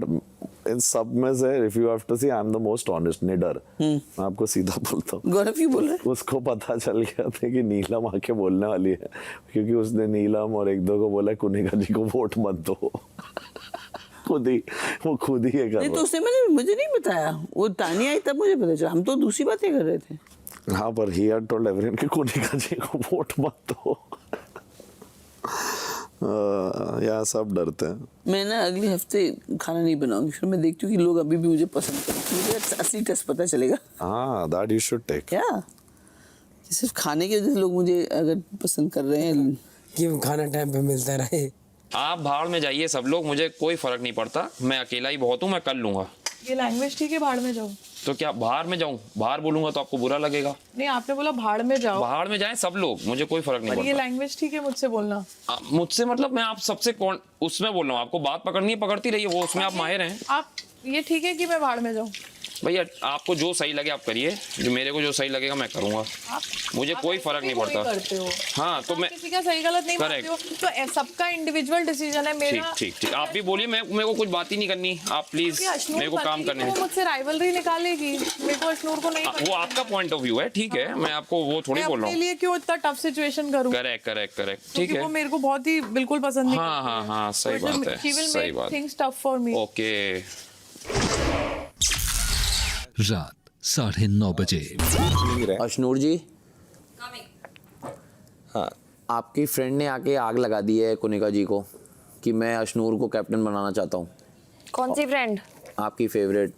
इन सब में से if you have to see, I am the most honest. निडर. मैं आपको सीधा बोलता हूँ. गौरव क्यों बोल रहे हैं? उसको पता चल गया था कि नीलम आके बोलने वाली है, क्योंकि उसने नीलम और एक दो को बोला कुनिका जी को वोट मत दो. वो खुद ही ये कर नहीं, तो उसने मुझे नहीं बताया. वो तानिया आई तब मुझे पता चला. हम तो दूसरी बातें कर रहे थे. हाँ, पर he had told everyone कि कुनिका जी को वोट मत दो. यहाँ सब डरते हैं. मैं ना अगले हफ्ते खाना नहीं बनाऊंगी, फिर मैं देखती हूँ कि लोग अभी भी मुझे पसंद करते हैं. मुझे असली टेस्ट पता चलेगा. हाँ, that you should take. क्या सिर्फ खाने के वजह से लोग मुझे अगर पसंद कर रहे हैं कि खाना टाइम पे मिलता रहे. आप भाड़ में जाइए सब लोग, मुझे कोई फर्क नहीं पड़ता. मैं अकेला ही बहुत हूँ, मैं कर लूंगा. ये लैंग्वेज ठीक है, भाड़ में जाओ. तो क्या बाहर में जाऊं? बाहर बोलूंगा तो आपको बुरा लगेगा. नहीं, आपने बोला भाड़ में जाओ. बाहर में जाएं सब लोग, मुझे कोई फर्क नहीं पड़ता. ये पड़ता. लैंग्वेज ठीक है मुझसे बोलना. मुझसे मतलब मैं आप सबसे कौन उसमें बोल रहा हूँ. आपको बात पकड़नी है, पकड़ती रहिए, वो उसमें आप माहिर हैं. आप ये ठीक है कि मैं भाड़ में जाऊं? भैया आपको जो सही लगे आप करिए, जो मेरे को जो सही लगेगा मैं करूंगा. मुझे कोई फर्क नहीं पड़ता. करते हो. हाँ, तो मैं किसी का सही गलत नहीं मानते हो, तो सबका इंडिविजुअल डिसीजन है. मेरा ठीक आप भी बोलिए, मेरे को कुछ बात ही नहीं करनी. आप प्लीज मेरे को काम करने हैं. मुझसे राइवलरी निकालेगी, मेरे को अशनूर को नहीं. वो आपका पॉइंट ऑफ व्यू है, ठीक है. मैं आपको वो थोड़ी बोल रहा हूँ. लिए क्यों इतना टफ सिचुएशन करूँ? करेक्ट ठीक है. वो मेरे को बहुत ही बिल्कुल पसंद नहीं. हाँ सही बात है, सही बात. Things tough for me. Okay. रात 9:30 बजे. अशनूर जी, हाँ, आपकी फ्रेंड ने आके आग लगा दी है कुनिका जी को कि मैं अशनूर को कैप्टन बनाना चाहता हूँ. कौन सी फ्रेंड? आपकी फेवरेट.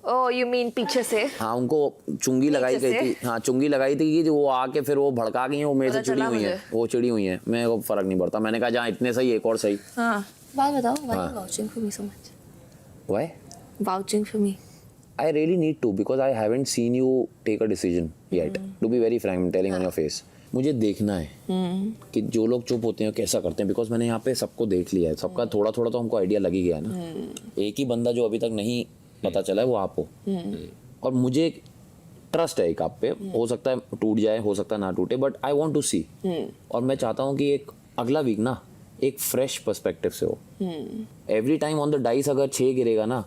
ओह यू मीन पीछे से? हाँ, उनको चुंगी लगाई गई थी. हाँ, चुंगी लगाई थी कि वो आके फिर वो भड़का गई है, वो मेरे से चिड़ी हुई है. वो चिड़ी हुई है, मेरे को फर्क नहीं पड़ता. मैंने कहा जहाँ इतने सही एक और सही. हाँ, बात बताओ. Why you vouching for me so much? Why? Vouching for me. I really need to because I haven't seen you take a decision yet. To be very frank, I'm telling on your face. मुझे देखना है कि जो लोग चुप होते हैं कैसा करते हैं, बिकॉज मैंने यहाँ पे सबको देख लिया है. सबका थोड़ा थोड़ा तो हमको आइडिया लग ही गया है ना. एक ही बंदा जो अभी तक नहीं पता चला है वो आप हो. और मुझे ट्रस्ट है एक आप पे. हो सकता है टूट जाए, हो सकता है ना टूटे, बट आई वॉन्ट टू सी. और मैं चाहता हूँ कि एक अगला वीक ना एक फ्रेश पर्सपेक्टिव से हो. Every time on the dice अगर 6 गिरेगा ना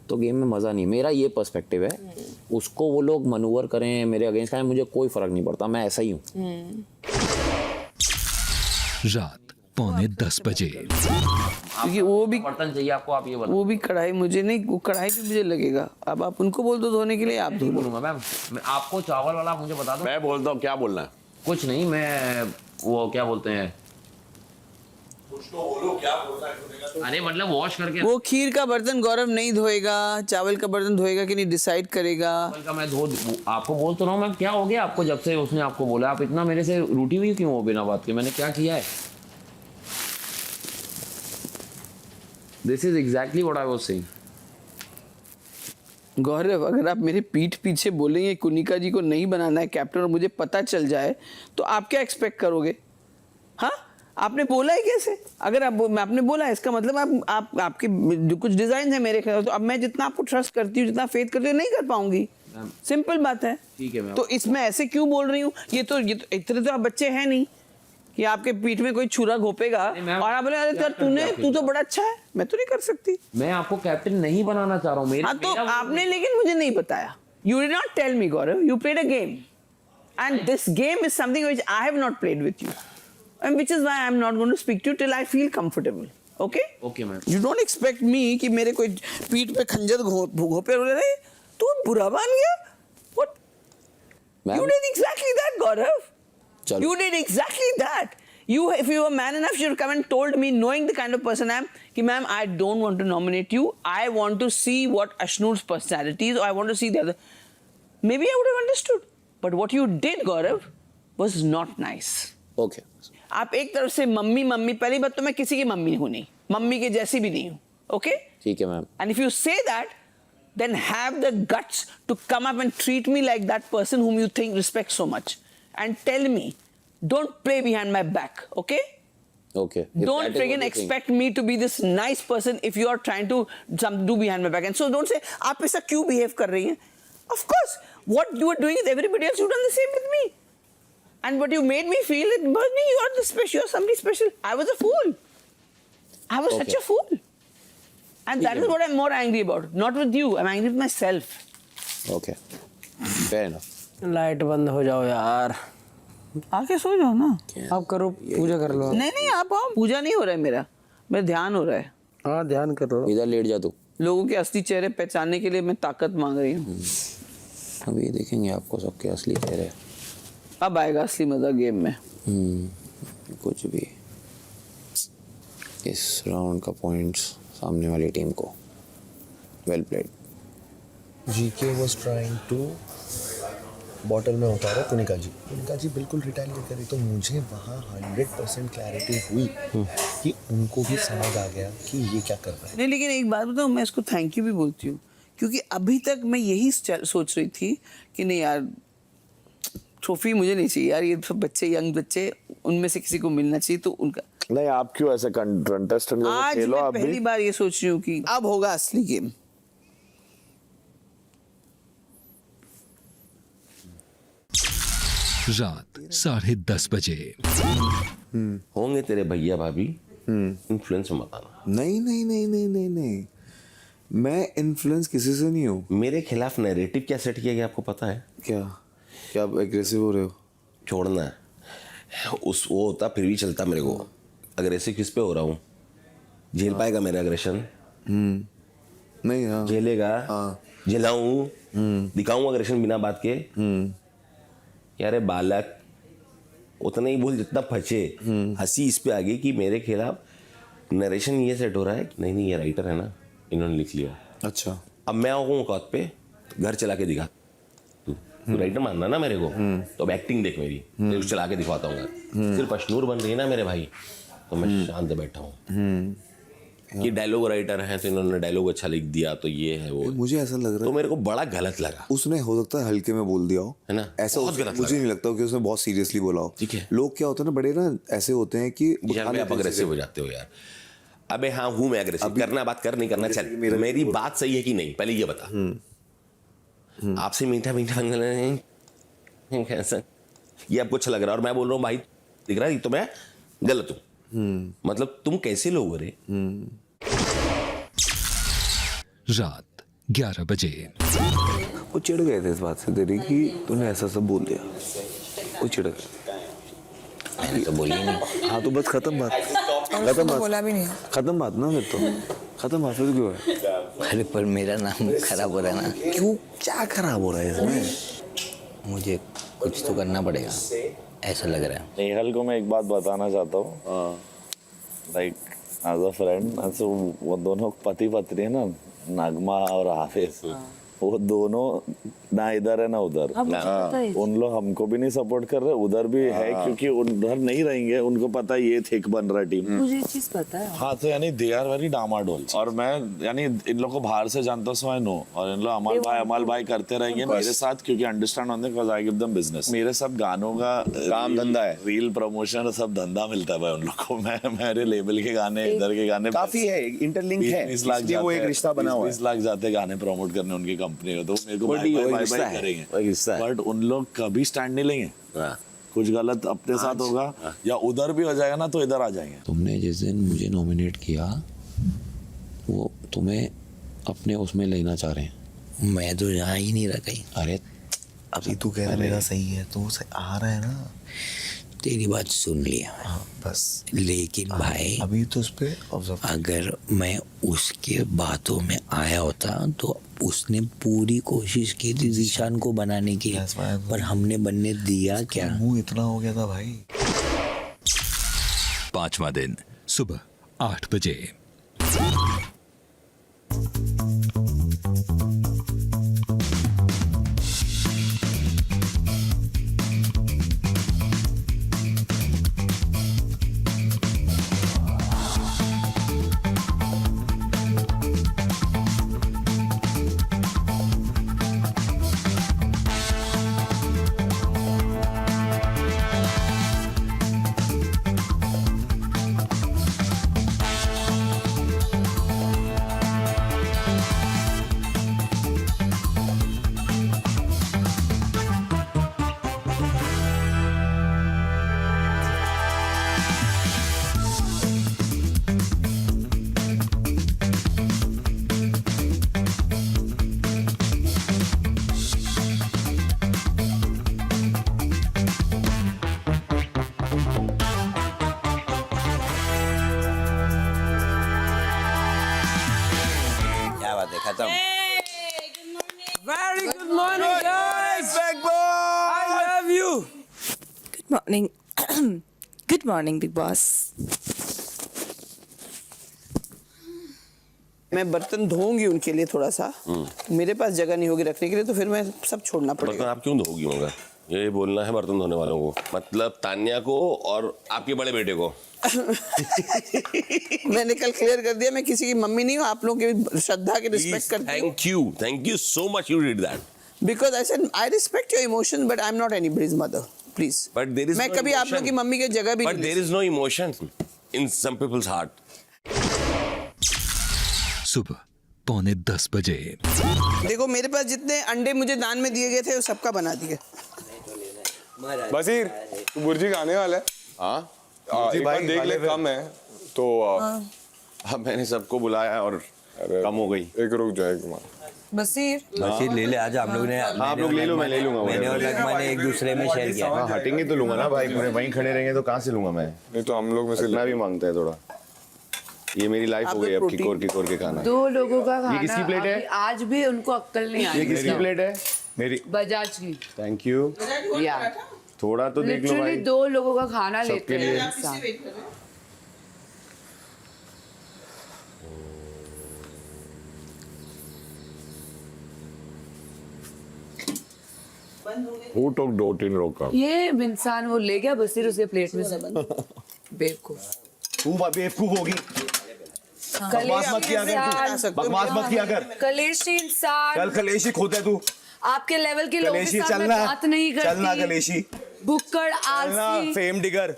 तो गेम में मजा नहीं. मेरा ये पर्सपेक्टिव है. उसको वो लोग मनूवर करें, मेरे अगेंस्ट करें, मुझे कोई फर्क नहीं पड़ता. मैं ऐसा ही हूँ. रात 9:45 बजे. क्योंकि वो भी बर्तन चाहिए आपको, आप ये बताओ। वो भी कढ़ाई मुझे नहीं, वो कढ़ाई भी मुझे लगेगा। अब आप उनको बोल दो धोने के लिए, आप धो लो। मैम मैं आपको चावल वाला मुझे बता दो। मैं बोलता हूँ, क्या बोलना है? कुछ नहीं, मैं वो क्या बोलते हैं, अरे मतलब वॉश करके वो खीर का बर्तन गौरव नहीं धोएगा, चावल का बर्तन धोएगा कि नहीं डिसाइड करेगा। चावल का मैं धो आपको बोल तो रहा हूँ मैं, क्या हो गया आपको जब से उसने आपको बोला? आप इतना मेरे से रूठी हुई क्यों हो बिना बात के? मैंने क्या किया है? This is exactly what I was saying. Gaurav, अगर आप मेरे पीठ पीछे बोलेंगे कुनिका जी को नहीं बनाना है कैप्टन और मुझे पता चल जाए तो आप क्या एक्सपेक्ट करोगे? हाँ, आपने बोला है कैसे? अगर आपने बोला है, इसका मतलब आपके जो कुछ डिजाइन है मेरे ख्याल, तो अब मैं जितना आपको ट्रस्ट करती हूँ, जितना फेथ करती हूँ, नहीं कर पाऊंगी। सिंपल बात है। ठीक है मैम। तो इसमें ऐसे क्यों बोल रही हूँ? ये तो इतने तो आप बच्चे हैं नहीं कि आपके पीठ में कोई छुरा घोपेगा और आप बोले अरे यार तू तो बड़ा अच्छा है। मैं तो नहीं कर सकती। मैं आपको कैप्टन नहीं बनाना चाह रहा हूँ। हाँ, तो आपने लेकिन मुझे नहीं बताया। You did not tell me, Gaurav. You played a game, and this game is something which I have not played with you, and which is why I am not going to speak to you till I feel comfortable. Okay? Okay, ma'am. You don't expect me कि मेरे कोई पीठ पे खंजर घोपे बोले रहे तू बुरा बन गया। What? You did exactly that, Gaurav. You did exactly that. If you were man enough, you should have come and told me, knowing the kind of person I am, कि ma'am, I don't want to nominate you. I want to see what Ashnoor's personality is, or I want to see the other. Maybe I would have understood. But what you did, Gaurav, was not nice. Okay. आप एक तरफ से mummy mummy, पहली बात तो मैं किसी की मम्मी हूँ नहीं, मम्मी के जैसी भी नहीं हूँ. Okay? ठीक है ma'am. And if you say that, then have the guts to come up and treat me like that person whom you think respect so much, and tell me, don't play behind my back, okay? Okay. Don't friggin' expect me to be this nice person if you are trying to do behind my back. And so don't say, आप ऐसा क्यों behave कर रही हैं? Of course, what you are doing with everybody else, you've done the same with me. And what you made me feel, it was me, you are the special, you are somebody special. I was a fool. I was such a fool. And that is what I'm more angry about. Not with you, I'm angry with myself. Okay. Fair enough. Light बंद हो जाओ यार. आके सो जाओ ना. आप करो, पूजा कर लो. नहीं आप आओ. पूजा नहीं हो रहा है मेरा ध्यान हो रहा है. हाँ, ध्यान कर लो. इधर लेट जा तू. लोगों के असली चेहरे पहचानने के लिए मैं ताकत मांग रही हूँ. अभी देखेंगे आपको सबके असली चेहरे. अब आएगा असली मजा गेम में. कुछ भी. इस राउंड का पॉइंट्स सामने वाली टीम को. Well played. GK was trying to bottle में उतारा कुनिका जी बिल्कुल रिटेलिएट करी, तो मुझे वहाँ 100% क्लैरिटी हुई कि उनको भी समझ आ गया कि ये क्या कर रहा है. नहीं, लेकिन एक बात बताऊँ, मैं इसको थैंक यू भी बोलती हूँ, क्योंकि अभी तक मैं यही सोच रही थी कि नहीं यार, ट्रॉफी मुझे नहीं चाहिए यार, ये सब बच्चे, यंग बच्चे, उनमें से किसी को मिलना चाहिए. तो उनका नहीं, आप क्यों ऐसे कंटेस्टेंट आज खेलो? मैं आप पहली बार ये सोच रही हूँ कि अब होगा असली गेम. रात 10:30 बजे. होंगे तेरे भैया भाभी इन्फ्लुएंस मत आना. नहीं, मैं इन्फ्लुएंस किसी से नहीं हूँ. मेरे खिलाफ नैरेटिव क्या सेट किया गया आपको पता है? क्या आप एग्रेसिव हो रहे हो? छोड़ना है वो होता फिर भी चलता. मेरे को अग्रेसिव किस पे हो रहा हूँ? झेल पाएगा मेरा अग्रेशन? नहीं. हाँ, झेलेगा. झेलाऊं, दिखाऊं अग्रेशन बिना बात के? यार बालक, उतना ही बोल जितना फंचे. हंसी इस पे आ गई कि मेरे खिलाफ नरेशन ये सेट हो रहा है. नहीं ये राइटर है ना, इन्होंने लिख लिया. अच्छा, अब मैं आऊँ औकात पे, घर चला के दिखा. तू राइटर मानना ना मेरे को, तो अब एक्टिंग देख मेरी. मैं चला के दिखाता हूँ. सिर्फ अशनूर बन रही है ना मेरे भाई, तो मैं शांत बैठा हूँ. ये डायलॉग राइटर है तो इन्होंने डायलॉग अच्छा लिख दिया, तो ये है वो. मुझे ऐसा लग रहा है तो मेरे को बड़ा गलत लगा. उसने हो सकता है हल्के में बोल दिया हो, है ना? ऐसा मुझे नहीं लगता कि उसने बहुत सीरियसली बोला हो. ठीक है. लोग क्या होते हैं ना, बड़े ना ऐसे होते हैं कि आप अग्रेसिव हो जाते हो यार. अबे हाँ हूँ मैं अग्रेसिव. करना बात कर, नहीं करना चल. मेरी बात सही है कि नहीं पहले ये बता. आपसे मीठा कैसा ये आपको अच्छा लग रहा है और मैं बोल रहा हूँ भाई दिख रहा है तो मैं गलत हूँ. मतलब तुम कैसे लोग हो रे? रात 11 बजे. वो चिढ़ गए थे इस बात से तेरी कि तूने ऐसा सब बोल दिया. वो चिढ़ गए. मैंने तो बोली नहीं. हाँ तो बस खत्म बात. खत्म बात, बोला भी नहीं। खत्म बात ना फिर तो, खत्म बात फिर क्यों है? अरे पर मेरा नाम खराब हो रहा है ना। क्यों, क्या खराब हो रहा है इसमें? मुझे कुछ तो करना पड़ेगा ऐसा लग रहा है। नेहल को मैं एक बात बताना चाहता हूँ, लाइक एज अ फ्रेंड, वो दोनों पति पत्नी है ना, नगमा और हाफिज, वो दोनों ना इधर है ना उधर। उन लोग हमको भी नहीं सपोर्ट कर रहे, उधर भी है, क्योंकि उधर नहीं रहेंगे, उनको पता है ये थिक बन रहा टीम। मुझे ये चीज पता है। हाँ, तो यानी दे आर वेरी डामाडोल, और मैं यानी इन लोग को बाहर से जानता हूँ, आई नो, और इन लोग अमल भाई करते रहेंगे मेरे साथ, क्योंकि अंडरस्टैंड होने because I give them business. मेरे सब गानों का काम धंधा है, रील प्रमोशन सब धंधा मिलता है भाई उन लोग को। मैं मेरे लेवल के गाने, इधर के गाने काफी है, इंटरलिंक है, 20 लाख जाते, वो एक रिश्ता बना हुआ है। 20 लाख जाते गाने प्रमोट करने उनकी कंपनी को, तो मेरे को बाय करेंगे, बट उन लोग कभी स्टैंड नहीं लेंगे। कुछ गलत अपने साथ होगा या उधर भी हो जाएगा ना, तो इधर आ जाएंगे। तुमने जिस दिन मुझे नॉमिनेट किया, वो तुम्हें अपने उसमें लेना चाह रहे हैं। मैं तो यहाँ ही नहीं रहा कहीं। अरे अभी तू कह रहा मेरा सही है, तो आ रहा है ना। तेरी बात सुन लिया, बस। लेकिन भाई अभी तो उस पे अगर मैं उसके बातों में आया होता तो उसने पूरी कोशिश की थी जीशान को बनाने की, पर हमने बनने दिया क्या? मुंह इतना हो गया था भाई। 5वां दिन सुबह 8 बजे। खत्म। Very good morning, guys. I love you. Good morning. Good morning, Big Boss. मैं बर्तन धोऊंगी उनके लिए थोड़ा सा, मेरे पास जगह नहीं होगी रखने के लिए, तो फिर मैं सब छोड़ना पड़ेगा। बर्तन आप क्यों धोगी? मगर ये बोलना है बर्तन धोने वालों को, मतलब तान्या को और आपके बड़े बेटे को। मैंने कल क्लियर कर दिया, मैं किसी की मम्मी नहीं हूँ, आप लोगों की श्रद्धा की रिस्पेक्ट करती हूँ। Thank you so much, you did that. Because I said I respect your emotion, but I am not anybody's mother, please. But there is मैं कभी आप लोगों की मम्मी की जगह भी नहीं। But there is no emotion in some people's heart. सुबह 9:45 बजे। देखो मेरे पास जितने अंडे मुझे दान में दिए गए थे वो सबका बना दिए। बसीर, तू बुर्जी खाने वाला है? हाँ एक बार देख ले, कम है तो मैंने सबको बुलाया और कम हो गई। एक रुक जाए बसीर ले ले, आज हम लोग ने। हाँ आप लोग ले लो, मैं ले लूंगा। मैंने और लगमा ने एक दूसरे में शेयर किया। हाँ हटेंगे तो लूंगा ना भाई, पूरे वहीं खड़े रहेंगे तो कहाँ से लूंगा मैं? नहीं तो हम लोग में से मैं भी मांगता है थोड़ा। ये मेरी लाइफ हो गई अब, किकोर के खाना। 2 लोगों का खाना। ये किसकी प्लेट है? आज भी उनको अक्कल नहीं आई। ये किसकी प्लेट है? मेरी। बजाज की। Thank you. या थोड़ा तो देख लो भाई। 2 लोगों का खाना लेते हैं। Who took 2-3 लोग का? ये इंसान वो ले गया बसीर उसके प्लेट में से। बेवकूफ। तू बेवकूफ होगी। बकवास मत किया कर, बकवास मत किया कर। कलेशी इंसान। कल कलेशी खुद है तू। आपके लेवल के लोगों के साथ मैं बात नहीं करती। चलना कलेशी। बुक्कड़ आलसी। Fame digger.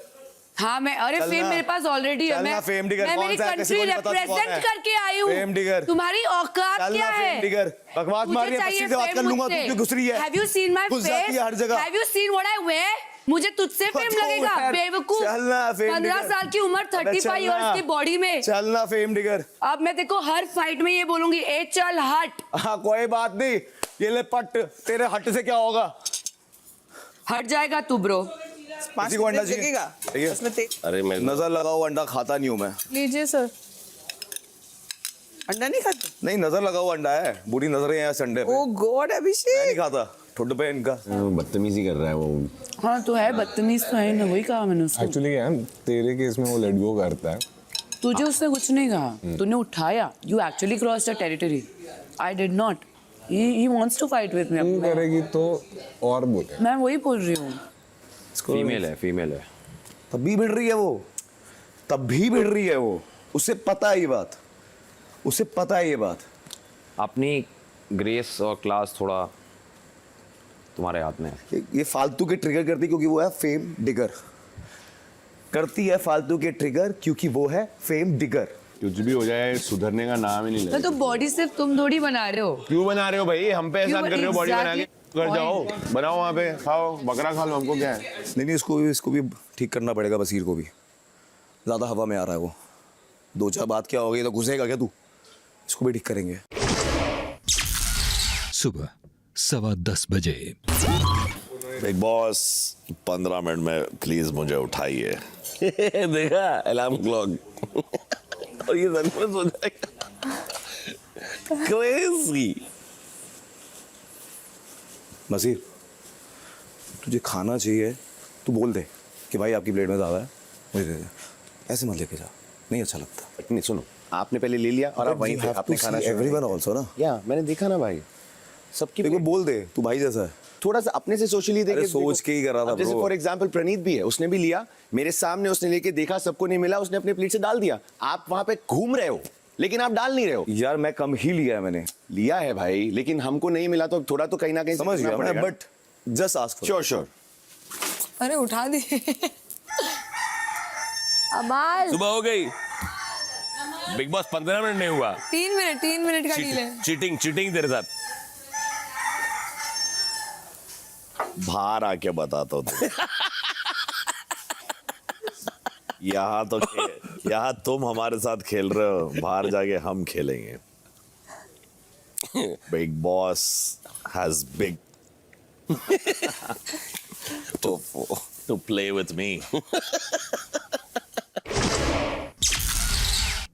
हाँ मैं, अरे फेम मेरे पास ऑलरेडी है। मैं फेम डिगर। मैं मेरी कंट्री रिप्रेजेंट करके आई हूँ। Fame digger. तुम्हारी औकात क्या है? Fame digger. बकवास मार रही है, पच्चीस से बात कर लूंगा, तू क्यों घुस रही है? Have you seen my face? हर जगह। Have you seen what I wear? मुझे तुझसे फेम लगेगा बेवकूफ। 15 साल की उम्र, 35 इयर्स की बॉडी में। चलना फेम डिगर। अब मैं देखो हर फाइट में ये बोलूंगी, ए चल हट। हाँ कोई बात नहीं, ये ले पट, तेरे हट से क्या होगा? हट जाएगा तू ब्रो। 5 को अंडा लगेगा चाहिए? उसमें अरे मैं नजर लगाओ, अंडा खाता नहीं हूँ मैं। लीजिए सर। अंडा नहीं खाते? नहीं, नजर लगाओ अंडा है, बुरी नजरें हैं संडे पे। ओ गॉड मैं अभिषेक। नहीं खाता, ठुड पे इनका। बदतमीजी कर रहा है वो। हाँ तो है, बदतमीज तो है ना, वही कहा मैंने उसको। एक्चुअली क्या है, तेरे केस में वो लेट गो करता है। तुझे उसने कुछ नहीं कहा, तूने उठाया। You actually cross the territory. I did not. He wants to fight with me. तू करेगी तो और बोले। मैं वही बोल रही हूँ। फीमेल है। तब भी भिड़ रही है वो, तब भी भिड़ रही है वो। उसे पता है ये बात, उसे पता है ये बात। अपनी ग्रेस और क्लास थोड़ा तुम्हारे हाथ में है। ये फालतू के ट्रिगर करती क्योंकि वो है फेम डिगर। करती है फालतू के ट्रिगर क्योंकि वो है फेम डिगर। कुछ भी हो जाए, सुधरने का नाम ही नहीं लेता। तो बॉडी सिर्फ तुम थोड़ी बना रहे हो। क्यों बना रहे हो भाई? हम पे एहसान कर रहे हो बॉडी बना के? exactly घर जाओ, बनाओ वहाँ पे, खाओ, बकरा खा लो, हमको क्या है? नहीं, इसको भी ठीक करना पड़ेगा। बसीर को भी ज़्यादा हवा में आ रहा है वो। 2-4 बात क्या हो गई तो घुसेगा क्या तू? इसको भी ठीक करेंगे। सुबह 9:15 बजे। बिग बॉस 15 मिनट में प्लीज मुझे उठाइए। देखा अलार्म क्लॉक। और ये सच में सो जाएगा। क्रेजी। मसीर, तुझे खाना चाहिए तू बोल दे कि भाई आपकी प्लेट में ज़्यादा है, मुझे दे दे। ऐसे मत लेके जा, नहीं अच्छा लगता। नहीं सुनो, आपने पहले ले लिया और आप वहीं पे आपने खाना एवरीवन आल्सो ना। या मैंने देखा ना भाई, सबकी देखो बोल दे, तू भाई जैसा है। थोड़ा सा अपने से सोशली देखे। सोच के ही कर रहा था जैसे bro। फॉर एग्जांपल प्रणीत भी है, उसने भी लिया मेरे सामने, उसने लेके देखा, सबको नहीं मिला, उसने अपने प्लेट से डाल दिया। आप वहां पे घूम रहे हो लेकिन आप डाल नहीं रहे हो। यार मैं कम ही लिया है मैंने। लिया है भाई, लेकिन हमको नहीं मिला तो थोड़ा तो कहीं ना कहीं समझ गया मैं, बट जस्ट आस्क। श्योर। अरे उठा दिए। अबाल सुबह हो गई। बिग बॉस 15 मिनट नहीं हुआ। 3 मिनट का डील है। चीटिंग तेरे साथ। बाहर आके बताता हूँ तुझे। यहाँ तुम हमारे साथ खेल रहे हो, बाहर जाके हम खेलेंगे। Big boss has big to play with me.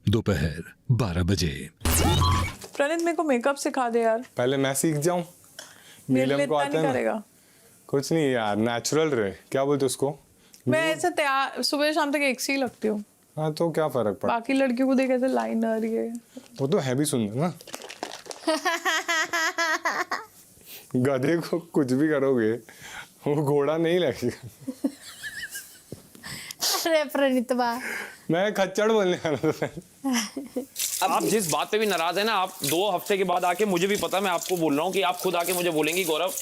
दोपहर 12 बजे। प्रणीत मेरे को मेकअप सिखा दे यार। पहले मैं सीख जाऊं। मेरे लिए नीलम को इतना आता नहीं है ना? करेगा। कुछ नहीं यार, नेचुरल रहे। क्या बोलते उसको? मैं ऐसे तैयार सुबह शाम तक एक सी लगती हूँ। हाँ तो क्या फर्क पड़ा? बाकी लड़कियों को देख ऐसे लाइनर ये। वो तो है भी सुंदर ना। गधे को कुछ भी करोगे वो घोड़ा नहीं लगेगा। अरे प्रणीतवा, मैं खच्चड़ बोलने वाला था। आप जिस बात पे भी नाराज है ना, आप 2 हफ्ते के बाद आके, मुझे भी पता, मैं आपको बोल रहा हूँ कि आप खुद आके मुझे बोलेंगी गौरव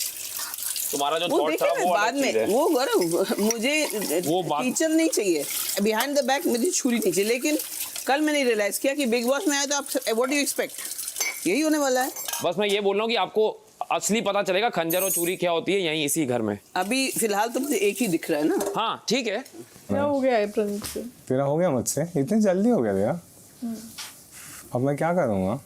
तुम्हारा जो वो थॉट था देखे वो बाद अलग चीज़ है। में। वो गौरव, मुझे वो बात- टीचर नहीं चाहिए, बिहाइंड द बैक मुझे छुरी नहीं चाहिए। लेकिन कल मैंने रियलाइज किया कि बिग बॉस में आया तो आप व्हाट डू यू एक्सपेक्ट, यही होने वाला है। बस मैं ये बोल रहा हूँ कि आपको असली पता चलेगा खंजर और चूरी क्या होती है यहीं इसी घर में। अभी फिलहाल तो मुझे एक ही दिख रहा है ना। हाँ ठीक है। क्या हो गया है प्रणीत से? तेरा हो गया मुझसे? इतनी जल्दी हो गया तेरा? अब मैं क्या करूँगा?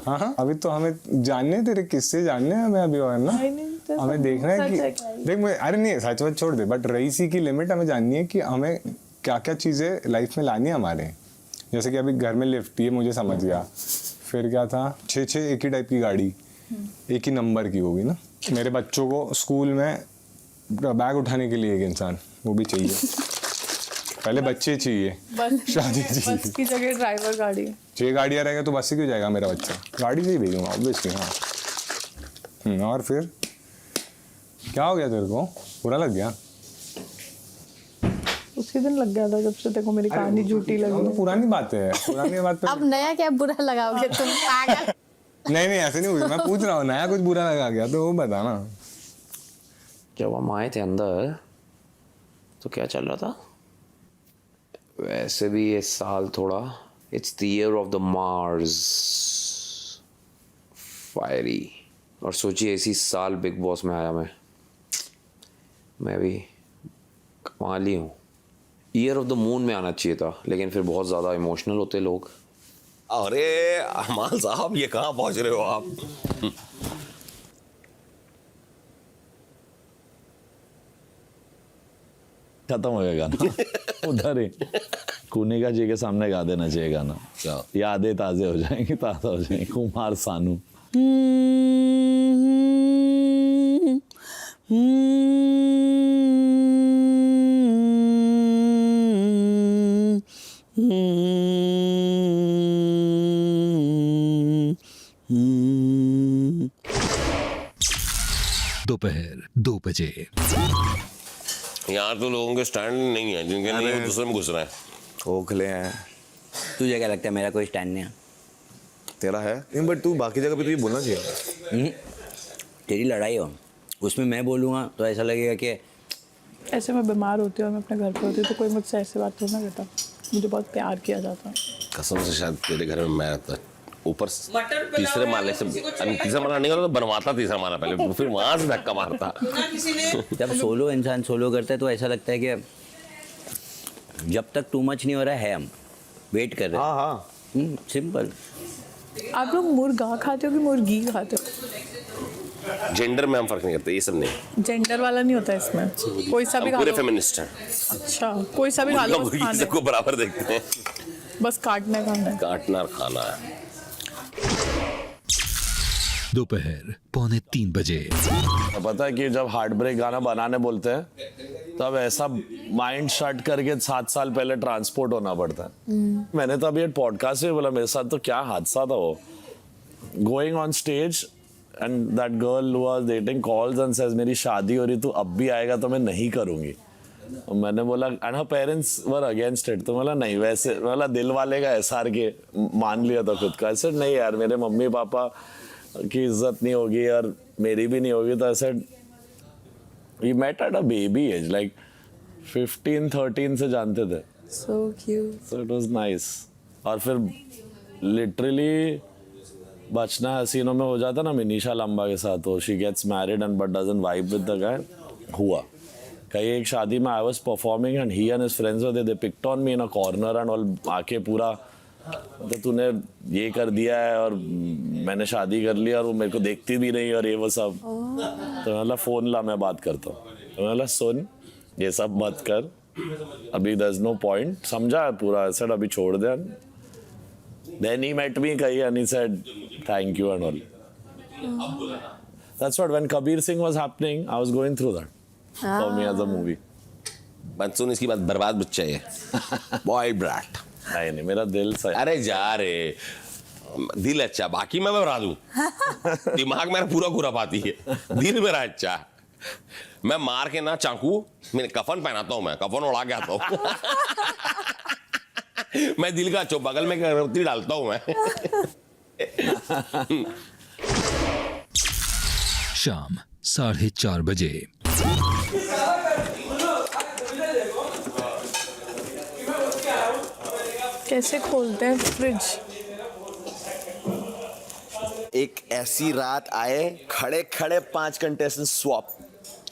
हाँ अभी तो हमें जानने, तेरे किस्से जानने हैं हमें अभी, और ना हमें देखना है कि देख मैं, अरे नहीं सच में छोड़ दे, बट रईसी की लिमिट हमें जाननी है कि हमें क्या क्या चीज़ें लाइफ में लानी है हमारे। जैसे कि अभी घर में लिफ्ट, ये मुझे समझ गया। फिर क्या था, 6 एक ही टाइप की गाड़ी, एक ही नंबर की होगी ना। मेरे बच्चों को स्कूल में बैग उठाने के लिए एक इंसान वो भी चाहिए। पहले बच्चे चाहिए, शादी चाहिए। बस की जगह ड्राइवर गाड़ी। 6 गाड़ियाँ रहेगा तो बस से क्यों जाएगा मेरा बच्चा? गाड़ी से ही भेजूंगा ऑब्वियसली। हाँ और फिर क्या हो गया तेरे को? बुरा लग गया? उसी दिन लग गया था जब से देखो मेरी कहानी झूठी लगी। तो पुरानी बात है, पुरानी बात पे अब नया क्या बुरा लगाओगे तुम? पागल। नहीं ऐसे नहीं हुई। मैं पूछ रहा हूँ, नया कुछ बुरा लगा गया तो वो बता ना। जब हम आए थे अंदर तो क्या चल रहा था? वैसे भी ये साल थोड़ा, it's the year of the Mars, fiery. और सोचिए इसी साल बिग बॉस में आया मैं भी कमाली हूँ। ईयर ऑफ द मून में आना चाहिए था, लेकिन फिर बहुत ज़्यादा इमोशनल होते लोग। अरे अमाल साहब, ये कहाँ पहुंच रहे हो आप? खत्म हो गया गाना उधर ही कुनिका जी के सामने गा देना चाहिए गाना, यादें ताजे हो जाएंगी, ताज़ा हो जाएंगी। कुमार सानू। दोपहर 2 बजे। यहाँ तो लोगों के स्टैंड नहीं है, जिनके नहीं है दूसरे में घुस रहे हैं। खोखले हैं। तुझे क्या लगता है मेरा कोई स्टैंड नहीं है? तेरा है नहीं, बट तू बाकी जगह पे तो ये बोलना चाहिए। तेरी लड़ाई हो, उसमें मैं बोलूँगा तो ऐसा लगेगा कि ऐसे मैं बीमार होती हूँ और मैं अपने घर पे होती हूँ तो कोई मुझसे ऐसी बात थोड़ा ना करता। मुझे बहुत प्यार किया जाता। कसम से शायद तेरे घर में मैं रहता, ऊपर तीसरे माले से, तीसरा माला नहीं होता तो बनवाता तीसरा माला पहले, फिर वहां से धक्का मारता। जब सोलो इंसान सोलो करता है तो ऐसा लगता है कि जब तक टू मच नहीं हो रहा है हम वेट कर रहे हैं। हाँ सिंपल। आप लोग मुर्गा खाते हो कि मुर्गी खाते हो? जेंडर में हम फर्क नहीं करते, ये सब नहीं। जेंडर वाला नहीं होता इसमें, कोई सा भी खा पूरे लो। फेमिनिस्ट हैं। अच्छा, कोई सा भी खा लो, बस खाना है। सबको बराबर देखते हैं, बस काटना खाना है। काटना और खाना है। दोपहर 2:45 बजे। पता है कि जब हार्ट ब्रेक गाना बनाने बोलते हैं तब ऐसा माइंड शट करके 7 साल पहले ट्रांसपोर्ट होना पड़ता है। मैंने तो अभी पॉडकास्ट में बोला मेरे साथ तो क्या हादसा था वो। Going on stage and that girl was dating calls and says मेरी शादी हो रही, तू अब भी आएगा तो मैं नहीं करूंगी। और मैंने बोला and her parents were against it, तो बोला नहीं वैसे, बोला दिल वाले का एसआर के मान लिया था खुद का। ऐसे नहीं यार, मेरे मम्मी पापा की इज्जत नहीं होगी और मेरी भी नहीं होगी। तो ऐसे we met at a baby age, like 15-13 से जानते थे। So cute. So it was nice. और फिर लिटरली बचना हसीनों में हो जाता ना मिनीशा लंबा के साथ, तो she gets married and but doesn't vibe with the guy. हुआ कहीं एक शादी में I was performing and he and his friends were they picked on me in a corner and all, आके पूरा तो तूने ये कर दिया है और मैंने शादी कर ली और वो मेरे को देखती भी नहीं और ये वो सब। तो मतलब फोन ला मैं बात करता हूँ, तो मतलब सुन ये सब मत कर अभी, there's no point, समझा पूरा ऐसा, अभी छोड़ दे। Then he met me कहीं and he said thank you and all. That's what when Kabir Singh was happening, I was going through that for me as a movie. सुन इसकी बात, बर्बाद बच्चा है, बॉय ब्रैट। नहीं मेरा दिल सही। अरे जा रे, दिल अच्छा, बाकी मैं बता दूं, दिमाग मेरा पूरा पूरा पाती है, दिल मेरा अच्छा। मैं मार के ना चाकू, मैंने कफन पहनाता हूं, मैं कफन उड़ा के आता हूं। मैं दिल का अच्छो, बगल में अगरबत्ती डालता हूं मैं। शाम 4:30 बजे। कैसे खोलते हैं फ्रिज? एक ऐसी रात आए, खड़े खड़े 5 कंटेस्टेंट स्वैप,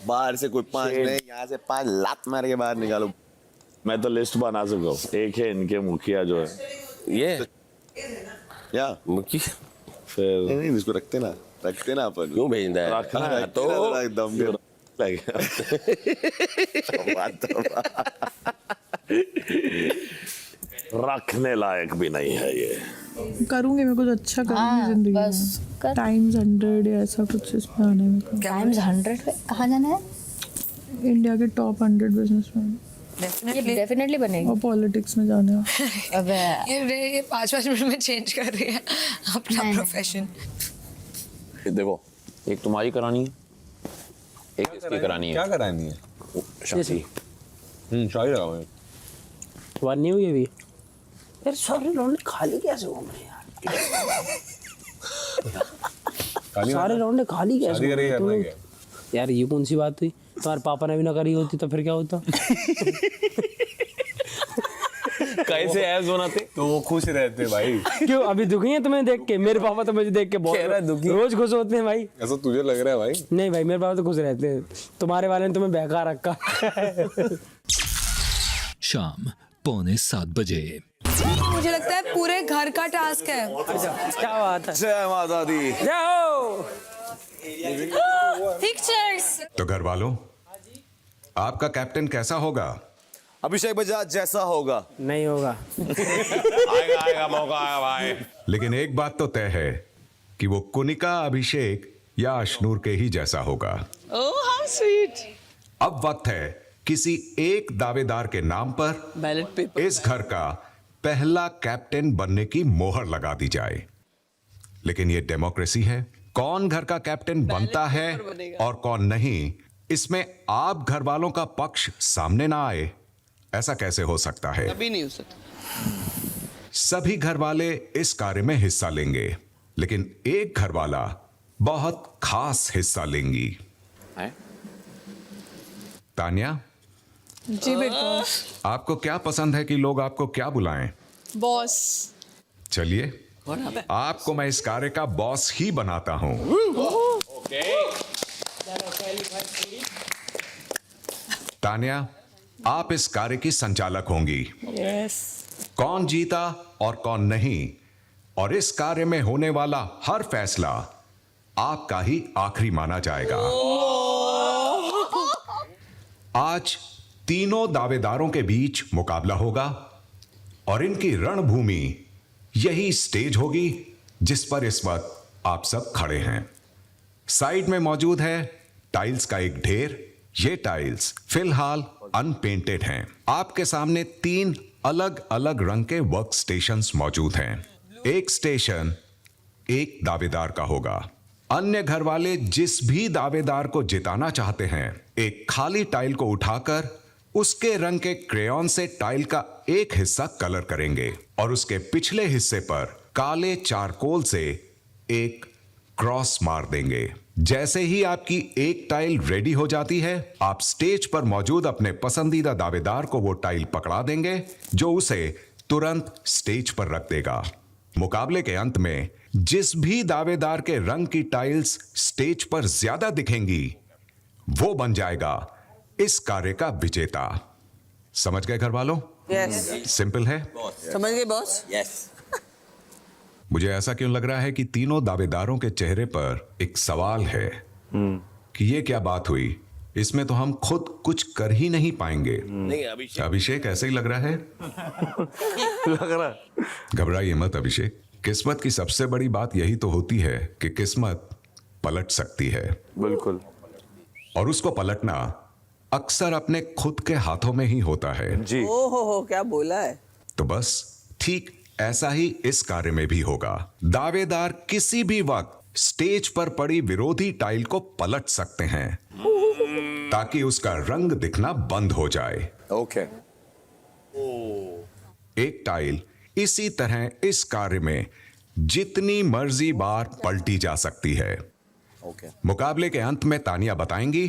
बाहर से कोई 5 नहीं, यहाँ से 5 लात मार के बाहर निकालो। मैं तो लिस्ट बना चुका हूँ, एक है इनके मुखिया जो है ये या मुखिया, फिर नहीं इसको रखते ना अपन, क्यों भेज रहा है? रखना है तो एकदम रखने लायक भी नहीं है ये। करूंगी मैं कुछ अच्छा करूंगी जिंदगी में। टाइम्स 100 या ऐसा कुछ इसमें आने में। टाइम्स 100 पे कहाँ जाना है? इंडिया के टॉप 100 बिजनेसमैन। डेफिनेटली बनेगी। और पॉलिटिक्स में जाने हैं। अबे ये 5-5 मिनट में चेंज कर रही है अपना प्रोफेशन। देखो, एक तुम्हारी करानी है, एक इसकी करानी है। क्या करानी है? शादी। शादी लगाओ। तुम्हारी नहीं हुई अभी? यार सारे लौंडे खाली कैसे घूम रहे हैं यार? सारे लौंडे खाली कैसे घूम रहे हैं तुम लोग? यार ये कौन सी बात हुई? तुम्हारे पापा ने भी ना करी होती तो फिर क्या होता? कैसे ऐसे बनाते तो वो खुश रहते भाई। क्यों अभी दुखी है तुम्हें देख के? मेरे पापा तो मुझे देख के बहुत दुखी, रोज खुश होते हैं भाई। ऐसा तुझे लग रहा है भाई? नहीं भाई, मेरे पापा तो खुश रहते हैं, तुम्हारे वाले ने तुम्हें बहका रखा। शाम 6:45 बजे। मुझे लगता है पूरे घर का टास्क है। क्या बात है? जय माता दी। जाओ। पिक्चर्स। तो घर वालों, आपका कैप्टन कैसा होगा? अभिषेक बजाज जैसा होगा। नहीं होगा। आएगा आएगा मौका आएगा भाई। लेकिन एक बात तो तय है कि वो कुनिका, अभिषेक या अश्नूर के ही जैसा होगा। Oh how sweet. अब वक्त है किसी एक दावेदार के नाम पर बैलेट पेपर इस घर का पहला कैप्टन बनने की मोहर लगा दी जाए। लेकिन ये डेमोक्रेसी है, कौन घर का कैप्टन बनता है और कौन नहीं, इसमें आप घर वालों का पक्ष सामने ना आए, ऐसा कैसे हो सकता है? कभी नहीं हो सकता। सभी घर वाले इस कार्य में हिस्सा लेंगे, लेकिन एक घर वाला बहुत खास हिस्सा लेंगी। तान्या, जी बिग बॉस। आपको क्या पसंद है कि लोग आपको क्या बुलाएं? बॉस। चलिए, आपको मैं इस कार्य का बॉस ही बनाता हूं। तान्या, आप इस कार्य की संचालक होंगी। यस। कौन जीता और कौन नहीं, और इस कार्य में होने वाला हर फैसला आपका ही आखिरी माना जाएगा। आज तीनों दावेदारों के बीच मुकाबला होगा और इनकी रणभूमि यही स्टेज होगी जिस पर इस वक्त आप सब खड़े हैं। साइड में मौजूद है टाइल्स का एक ढेर। ये टाइल्स फिलहाल अनपेंटेड हैं। आपके सामने 3 अलग अलग रंग के वर्क स्टेशंस मौजूद हैं। एक स्टेशन एक दावेदार का होगा। अन्य घर वाले जिस भी दावेदार को जिताना चाहते हैं, एक खाली टाइल को उठाकर उसके रंग के क्रेयॉन से टाइल का एक हिस्सा कलर करेंगे और उसके पिछले हिस्से पर काले चारकोल से एक क्रॉस मार देंगे। जैसे ही आपकी एक टाइल रेडी हो जाती है, आप स्टेज पर मौजूद अपने पसंदीदा दावेदार को वो टाइल पकड़ा देंगे, जो उसे तुरंत स्टेज पर रख देगा। मुकाबले के अंत में जिस भी दावेदार के रंग की टाइल्स स्टेज पर ज्यादा दिखेंगी, वो बन जाएगा इस कार्य का विजेता। समझ गए घर वालों? यस। सिंपल है। समझ गए बॉस? यस। मुझे ऐसा क्यों लग रहा है कि तीनों दावेदारों के चेहरे पर एक सवाल है कि ये क्या बात हुई, इसमें तो हम खुद कुछ कर ही नहीं पाएंगे। नहीं अभिषेक ऐसे ही लग रहा है। लग रहा है। घबराइए मत अभिषेक, किस्मत की सबसे बड़ी बात यही तो होती है कि किस्मत पलट सकती है। बिल्कुल। और उसको पलटना अक्सर अपने खुद के हाथों में ही होता है। जी। ओहो क्या बोला है। तो बस ठीक ऐसा ही इस कार्य में भी होगा। दावेदार किसी भी वक्त स्टेज पर पड़ी विरोधी टाइल को पलट सकते हैं ताकि उसका रंग दिखना बंद हो जाए। ओके। एक टाइल इसी तरह इस कार्य में जितनी मर्जी बार पलटी जा सकती है। ओके। मुकाबले के अंत में तानिया बताएंगी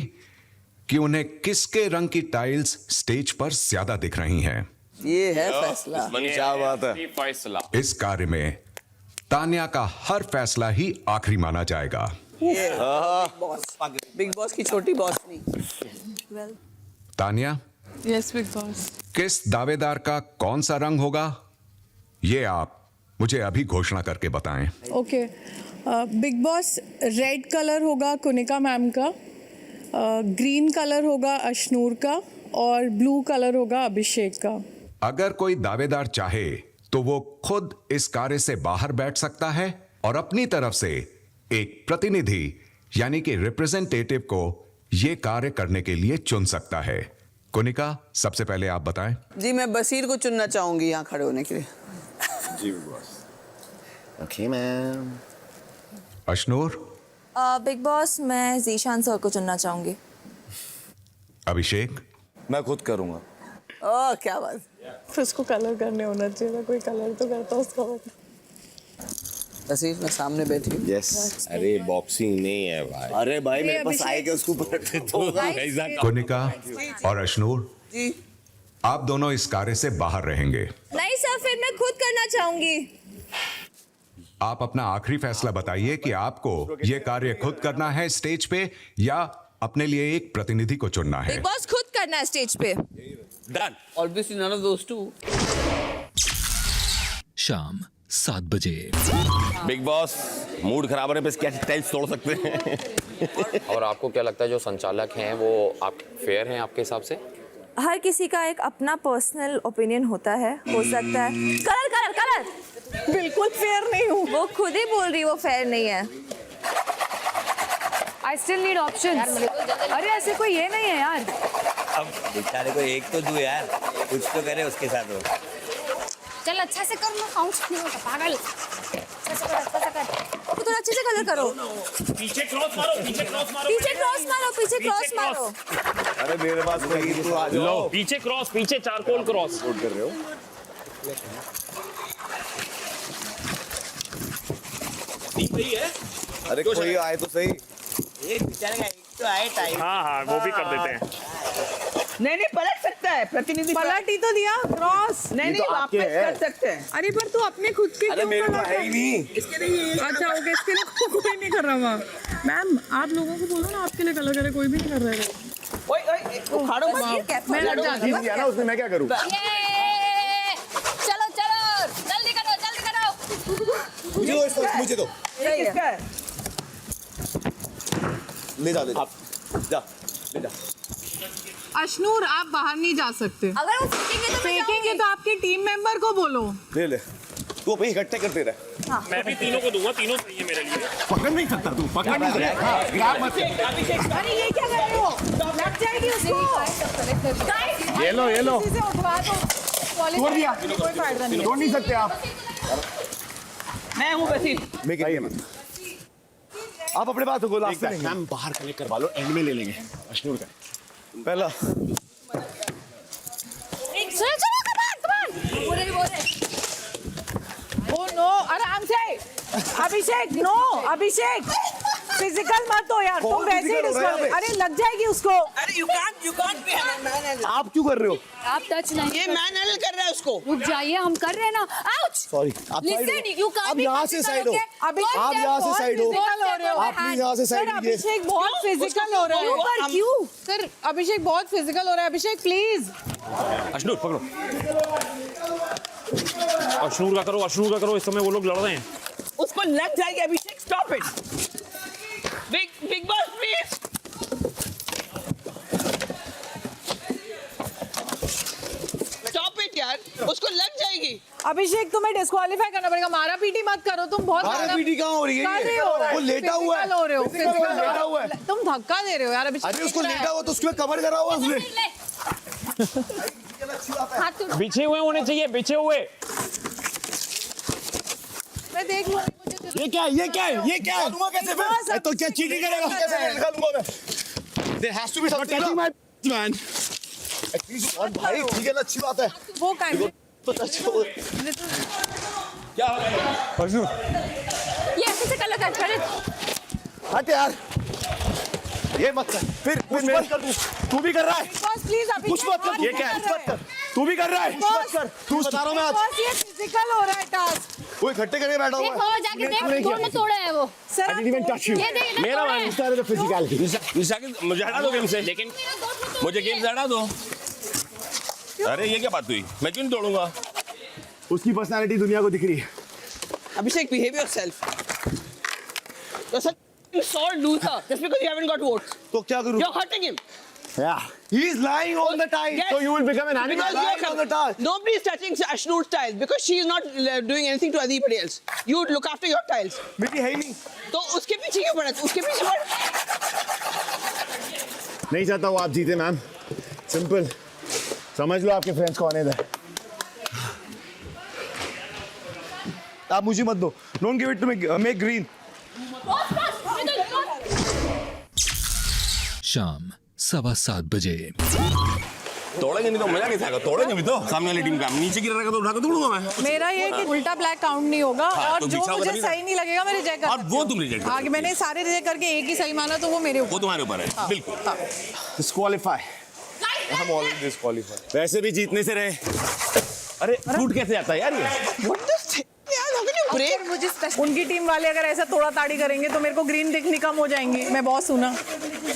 कि उन्हें किसके रंग की टाइल्स स्टेज पर ज्यादा दिख रही हैं। ये है फैसला। क्या बात है। फैसला। इस कार्य में तानिया का हर फैसला ही आखिरी माना जाएगा। बिग बॉस की छोटी बॉस नहीं। Tania, yes big boss. किस दावेदार का कौन सा रंग होगा, ये आप मुझे अभी घोषणा करके बताएं। Okay big boss, red colour होगा कुनिका मैम का, ग्रीन कलर होगा अश्नूर का और ब्लू कलर होगा अभिषेक का। अगर कोई दावेदार चाहे तो वो खुद इस कार्य से बाहर बैठ सकता है और अपनी तरफ से एक प्रतिनिधि यानी कि रिप्रेजेंटेटिव को ये कार्य करने के लिए चुन सकता है। कुनिका, सबसे पहले आप बताएं। जी मैं बसीर को चुनना चाहूंगी यहाँ खड़े होने के लिए। जी boss. Okay ma'am. Ashnoor. Big boss, मैं जीशान सर को चुनना चाहूंगी। अभिषेक। मैं खुद करूंगा। ओह क्या बात। फिर उसको कलर करने होना चाहिए था, कोई कलर तो करता उसका। बसीर मैं सामने बैठी हूँ। यस। अरे बॉक्सिंग नहीं है भाई। अरे भाई मेरे पास आएगा उसको पलट दो। कुनिका और अश्नूर, जी आप दोनों इस कार्य से बाहर रहेंगे। नहीं सर, फिर मैं खुद करना चाहूंगी। आप अपना आखिरी फैसला बताइए कि आपको ये कार्य खुद करना है स्टेज पे या अपने लिए एक प्रतिनिधि को चुनना है। बिग बॉस, खुद करना है स्टेज पे। Done. Obviously none of those two. शाम 7 बजे। बिग बॉस, मूड खराब होने पे क्या टाइल्स तोड़ सकते हैं। और आपको क्या लगता है जो संचालक हैं वो आप फेयर हैं आपके हिसाब से? हर किसी का एक अपना पर्सनल ओपिनियन होता है, हो सकता है कलर कलर कलर बिल्कुल फेयर नहीं हूँ। वो खुद ही बोल रही वो फेयर नहीं है। I still need options. अरे ऐसे कोई ये नहीं है यार। अब बेचारे को एक तो दो यार, कुछ तो करे उसके साथ वो। चल अच्छा से कर, मैं काउंट नहीं होता पागल। अच्छा से कर। तो थोड़ा अच्छे से कलर करो। पीछे क्रॉस मारो, पीछे क्रॉस मारो, पीछे क्रॉस मारो, पीछे क्रॉस मारो। अरे मेरे पास कोई तो आ जाओ। पीछे क्रॉस, पीछे चारकोल क्रॉस वोट कर रहे हो? वही है। अरे कोई आए तो सही। एक बेचारे का एक तो आए टाइम। हाँ वो भी कर देते हैं। नहीं पलट सकता है प्रतिनिधि। पलट ही तो दिया क्रॉस। नहीं वापस कर सकते हैं। अरे पर तू अपने खुद के अरे मेरे को है ही नहीं। अच्छा ओके, इसके लिए कोई नहीं कर रहा वहाँ। मैम आप लोगों को बोलो ना आपके लिए कलर करे, कोई भी नहीं कर रहा है। उखाड़ो मैं लग जाती हूँ। ना उसने, मैं क्या करूँ? चलो चलो जल्दी करो जल्दी करो। मुझे दो इसको, मुझे दो। ये किसका है? ले जा ले जा जा ले जा। अशनूर आप बाहर नहीं जा सकते। अगर वो फेंकेंगे तो आपके टीम मेंबर को बोलो। ले ले, तू भाई इकट्ठे करते रहे। मैं भी तीनों को दूंगा, तीनों सही है मेरे लिए। पकड़ नहीं सकता तू, पकड़ नहीं सकता। ग्राब मत। अरे ये क्या कर रहे हो? लग जाएगी उसको। ये लो, ये लो। इसी से उठवा दो। तोड़ दिया। कोई फायदा नहीं। तोड़ नहीं सकते आप। मैं हूँ वसीम। मैं क्या मत। आप अपने बात को लास्ट में मैम बाहर कलेक्ट करवा लो, एंड में ले लेंगे अशनूर का पहला। चलो चलो कमान बोल रहे। ओ नो, आराम से। अभिषेक नो, अभिषेक फिजिकल मत हो यार, तुम वैसे ही डिस्क्वालिफाई। अरे लग जाएगी उसको। अरे यू कांट बी मैन। आप क्यों कर रहे हो? आप टच नहीं। ये मैन हैंडल कर रहा है उसको। रुक जाइए, हम कर रहे हैं ना। आउच। सॉरी, आप साइड हो। आप यहाँ से साइड हो। आप यहाँ से साइड हो। आप प्लीज यहाँ से साइड लीजिए। अभिषेक बहुत फिजिकल हो रहा है। क्यों? सर अभिषेक बहुत फिजिकल हो रहा है। अभिषेक प्लीज। अशनूर पकड़ो, अशनूर का करो, अशनूर का करो। इस समय वो लोग लड़ रहे हैं। उसको लग जाएगी। Abhishek stop it. Big boss please. Stop it यार, उसको लग जाएगी। अभिषेक तुम्हें डिस्क्वालीफाई करना पड़ेगा। मारा पीटी मत करो, तुम बहुत मारा पीटी कहाँ हो रही है? कर रहे हो। वो लेटा हुआ है। Physical हो रहे हो। लेटा हुआ है। तुम धक्का दे रहे हो यार। अभिषेक अरे उसको लेटा हुआ तो उसके कवर करा हुआ उसने। बिछे हुए होने चाहिए, बिछे हुए। मैं देख लूँ। ये क्या है? ये क्या है? ये क्या है? कैसे फिर? तो क्या चीटिंग करेगा? कैसे निकालूंगा मैं? There has to be something touching my man. Please और भाई ठीक है ना, अच्छी बात है। वो काइंड तो टच हो। क्या अर्जुन? ये ऐसे से कलर कर। हट यार, ये मत कर। फिर मैं कर दूं। तू भी कर रहा है। बॉस प्लीज अभिषेक कुछ मत कर। ये क्या है? मत कर। तू भी कर रहा है। कुछ मत कर। तू बता रहा हूं मैं आज। बॉस ये फिजिकल हो रहा है टास्क। वो इकट्ठे करके बैठा हुआ है। देखो जाके देख कौन ने तोड़ा है वो। Sir I didn't even touch you. ये देख मेरा तोड़ा है। मान Started the physicality. मुझे हटा दो गेम से, लेकिन मुझे गेम से हटा दो। अरे ये क्या बात हुई? मैं क्यों नहीं तोड़ूंगा? उसकी पर्सनालिटी दुनिया को दिख रही है। Abhishek, behave yourself. You're such a sore loser just because you haven't got votes. तो क्या करूं? You're hurting him. Yeah. He's lying on the tile. Yes. So you will become an animal. Because Lying on the tile. nobody is touching Ashnoor's tiles because she is not doing anything to anybody else. You look after your tiles. मेरी है ही नहीं। तो उसके पीछे क्यों पड़ा? उसके पीछे पड़। नहीं चाहता हूँ आप जीते मैम। सिंपल। समझ लो आपके फ्रेंड्स कौन है इधर। आप मुझे मत दो। Don't give it to me. Make green. शाम 7:15 बजे। तोड़ेंगे नहीं तो मजा नहीं आएगा। तोड़ेंगे भी तो सामने वाली टीम का। नीचे गिर रहेगा तो उठा के तोड़ूंगा मैं। मेरा ये कि उल्टा ब्लैक काउंट नहीं होगा। हाँ, और तो जो बिछा हुआ मुझे तभी सही नहीं लगेगा मैं रिजेक्ट कर और वो तुम रिजेक्ट कर आगे मैंने सारे रिजेक्ट करके एक ही सही माना तो वो मेरे ऊपर। वो तुम्हारे ऊपर है। बिल्कुल। Disqualify. हम ऑलरेडी डिस्क्वालीफाई। वैसे भी जीतने से रहे। अरे फ्रूट कैसे आता है यार ये? What the thing? यार how can you break? मुझे उनकी टीम वाले अगर ऐसा तोड़ा ताड़ी करेंगे तो मेरे को ग्रीन दिखनी कम हो जाएंगी। मैं बहुत सुना।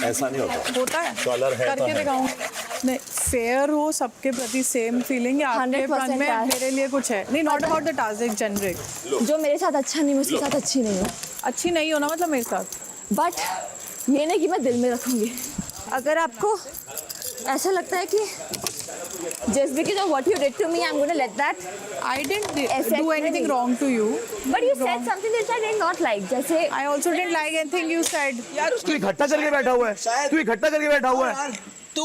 ऐसा नहीं होता। होता है। कलर है तो करके है। दिखाऊं। नहीं फेयर हो सबके प्रति सेम फीलिंग। आपके 100% में है। मेरे लिए कुछ है नहीं। नॉट अबाउट द टास्क, एक जेनरिक। जो मेरे साथ अच्छा नहीं, मैं उसके साथ अच्छी नहीं हूँ। अच्छी नहीं होना मतलब मेरे साथ। बट ये नहीं कि मैं दिल में रखूंगी। अगर आपको ऐसा लगता है कि just because of what you did to me, I'm going to let that. I didn't do anything wrong to you. But you said something that I did not like. जैसे I also didn't like anything you said. यार तू इकट्ठा करके बैठा हुआ है, तू इकट्ठा करके बैठा हुआ है। तू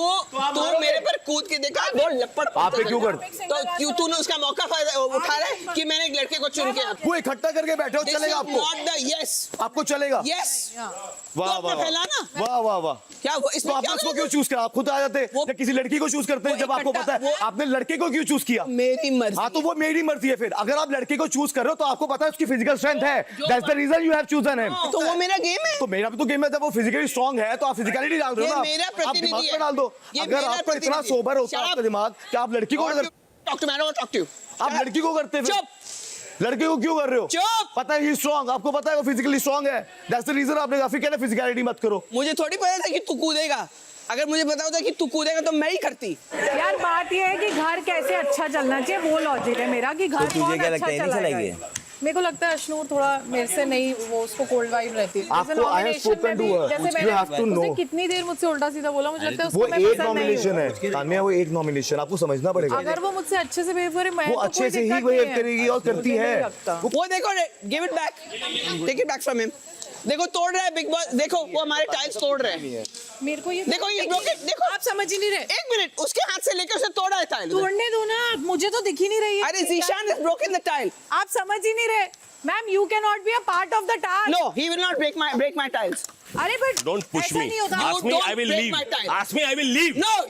मेरे पर कूद के देखा वो लपड़ आप पे क्यों कर? तो क्यों तूने उसका मौका फायदा उठा रहा है कि मैंने एक लड़के को चुन के वो इकट्ठा करके बैठे हो, चलेगा आपको? नॉट द यस आपको चलेगा? यस वाह वाह फैलाना वाह वाह वाह। क्या वो तो आपने उसको क्यों चूज करा? आप खुद आ जाते या किसी लड़की को चूज करते हैं जब आपको पता है? आपने लड़के को क्यों चूज किया? मेरी मर्जी। हाँ तो वो मेरी मर्जी है। फिर अगर आप लड़के को चूज कर रहे हो तो आपको पता है उसकी फिजिकल स्ट्रेंथ है। That's the reason you have chosen him. तो वो मेरा गेम है। तो मेरा भी तो गेम है। जब वो फिजिकली स्ट्रांग है तो आप फिजिकलिटी डाल रहे हो ना। ये मेरा आप प्रतिनिधि दिमाग है। पे डाल दो। ये अगर मेरा आपको इतना प्रतिनिधि। सोबर होता Shut आपका up. दिमाग कि आप लड़की को अगर talk to man talk to आप लड़की को करते फिर? चुप। लड़के को क्यों कर रहे हो? चुप। पता है ही स्ट्रांग, आपको पता है वो फिजिकली स्ट्रांग है। दैट्स द रीजन आपने काफी कहना फिजिकलिटी मत करो। मुझे थोड़ी पता था कि तू कूदेगा। अगर मुझे पता होता कि तू कूदेगा तो मैं ही करती। यार बात ये है कि घर कैसे अच्छा चलना चाहिए वो लॉजिक है मेरा कि घर तुझे कौन क्या अच्छा लगता है, नहीं चलाएगा। चलाएगी? मेरे को लगता है अश्नूर थोड़ा मेरे से नहीं, वो उसको कोल्ड वाइब रहती है। आपको I have spoken to her. You have to know. उसने कितनी देर मुझसे उल्टा सीधा बोला, मुझे लगता है वो उसको मैं एक पसंद नहीं नॉमिनेशन हूँ। है तान्या, वो एक नॉमिनेशन आपको समझना पड़ेगा। अगर वो मुझसे अच्छे से बिहेव करे मैं वो तो अच्छे कोई से ही दिक्कत बिहेव नहीं है। करेगी और करती मुझे है। नहीं लगता। वो देखो give it back, take it back from him. देखो तोड़ रहा है बिग बॉस, देखो वो हमारे टाइल्स तोड़ रहे हैं। मेरे को ये देखो ये देखो आप समझ ही नहीं रहे। एक मिनट, उसके हाथ से लेकर उसे तोड़ा है टाइल। तोड़ने दो ना, मुझे तो दिख ही नहीं रही है। अरे Zeeshan has broken the tile. आप समझ ही नहीं रहे। Ma'am you can not be a part of the task. No, he will not break my tiles. अरे बट Don't push ऐसा me. नहीं होता। Ask me, I will leave. Ask me, I will leave. No.